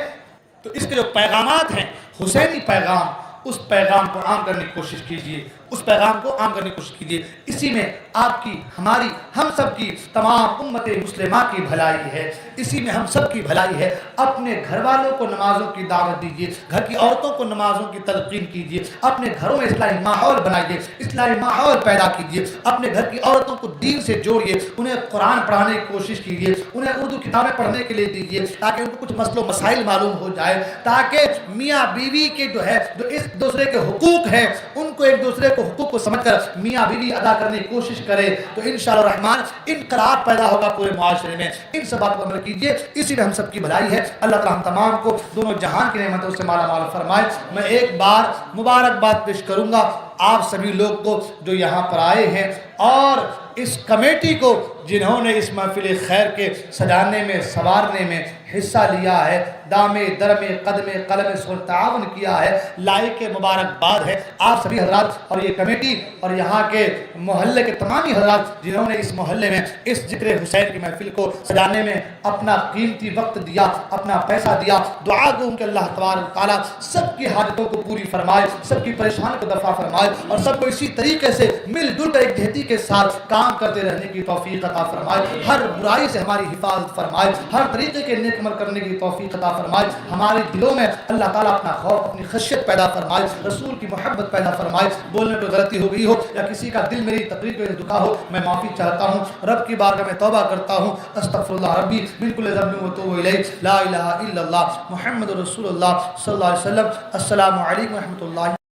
تو اس کے جو پیغامات ہیں حسینی پیغام، اس پیغام کو عام کرنے کی کوشش کیجیے، اس پیغام کو عام کرنے کی کوشش کیجیے. اسی میں آپ کی، ہماری، ہم سب کی، تمام امت مسلمہ کی بھلائی ہے، اسی میں ہم سب کی بھلائی ہے. اپنے گھر والوں کو نمازوں کی دعوت دیجیے، گھر کی عورتوں کو نمازوں کی تلقین کیجیے، اپنے گھروں میں اصلاحی ماحول بنائیے، اصلاحی ماحول پیدا کیجیے، اپنے گھر کی عورتوں کو دین سے جوڑیے، انہیں قرآن پڑھانے کی کوشش کیجیے، انہیں اردو کتابیں پڑھنے کے لیے دیجیے تاکہ ان کو کچھ مسئلہ و مسائل معلوم ہو جائے، تاکہ میاں بیوی کے جو ہے جو ایک دوسرے کے حقوق ہیں ان کو ایک دوسرے کو حقوق کو سمجھ کر میاں بیوی ادا کرنے کی کوشش کرے. تو انشاءاللہ الرحمن انقلاب پیدا ہوگا پورے معاشرے میں. ان سب باتوں پر عمل کیجیے، اسی میں ہم سب کی بھلائی ہے. اللہ تعالیٰ ہم تمام کو دونوں جہان کی نعمتوں سے مالا مال فرمائے. میں ایک بار مبارکباد پیش کروں گا آپ سبھی لوگ کو جو یہاں پر آئے ہیں، اور اس کمیٹی کو جنہوں نے اس محفل خیر کے سجانے میں، سنوارنے میں حصہ لیا ہے، دامے درمے قدمے قلم سر تعاون کیا ہے، لائق مبارکباد ہے آپ سبھی حضرات اور یہ کمیٹی اور یہاں کے محلے کے تمامی حضرات جنہوں نے اس محلے میں اس ذکر حسین کی محفل کو سجانے میں اپنا قیمتی وقت دیا، اپنا پیسہ دیا. دعا دوں کہ اللہ تبارک و تعالیٰ سب کی حاجتوں کو پوری فرمائے، سب کی پریشانی کو دفع فرمائے، اور سب کو اسی طریقے سے مل جل کر ایک جہتی کے ساتھ کام کرتے رہنے کی توفیق عطا فرمائے. ہر برائی سے ہماری حفاظت فرمائے، ہر طریقے کے نیک عمل کرنے کی توفیق عطا فرمائے. ہمارے دلوں میں اللہ تعالیٰ اپنا خوف، اپنی خشیت پیدا فرمائے، رسول کی محبت پیدا فرمائے. بولنے پہ غلطی ہو گئی ہو یا کسی کا دل میری تقریر پہ دکھا ہو، میں معافی چاہتا ہوں، رب کی بارگاہ میں توبہ کرتا ہوں. استغفر اللہ ربی من کل ذنب واتوب الیہ، لا الہ الا اللہ محمد رسول اللہ صلی اللہ علیہ وسلم. السلام علیکم و رحمۃ اللہ.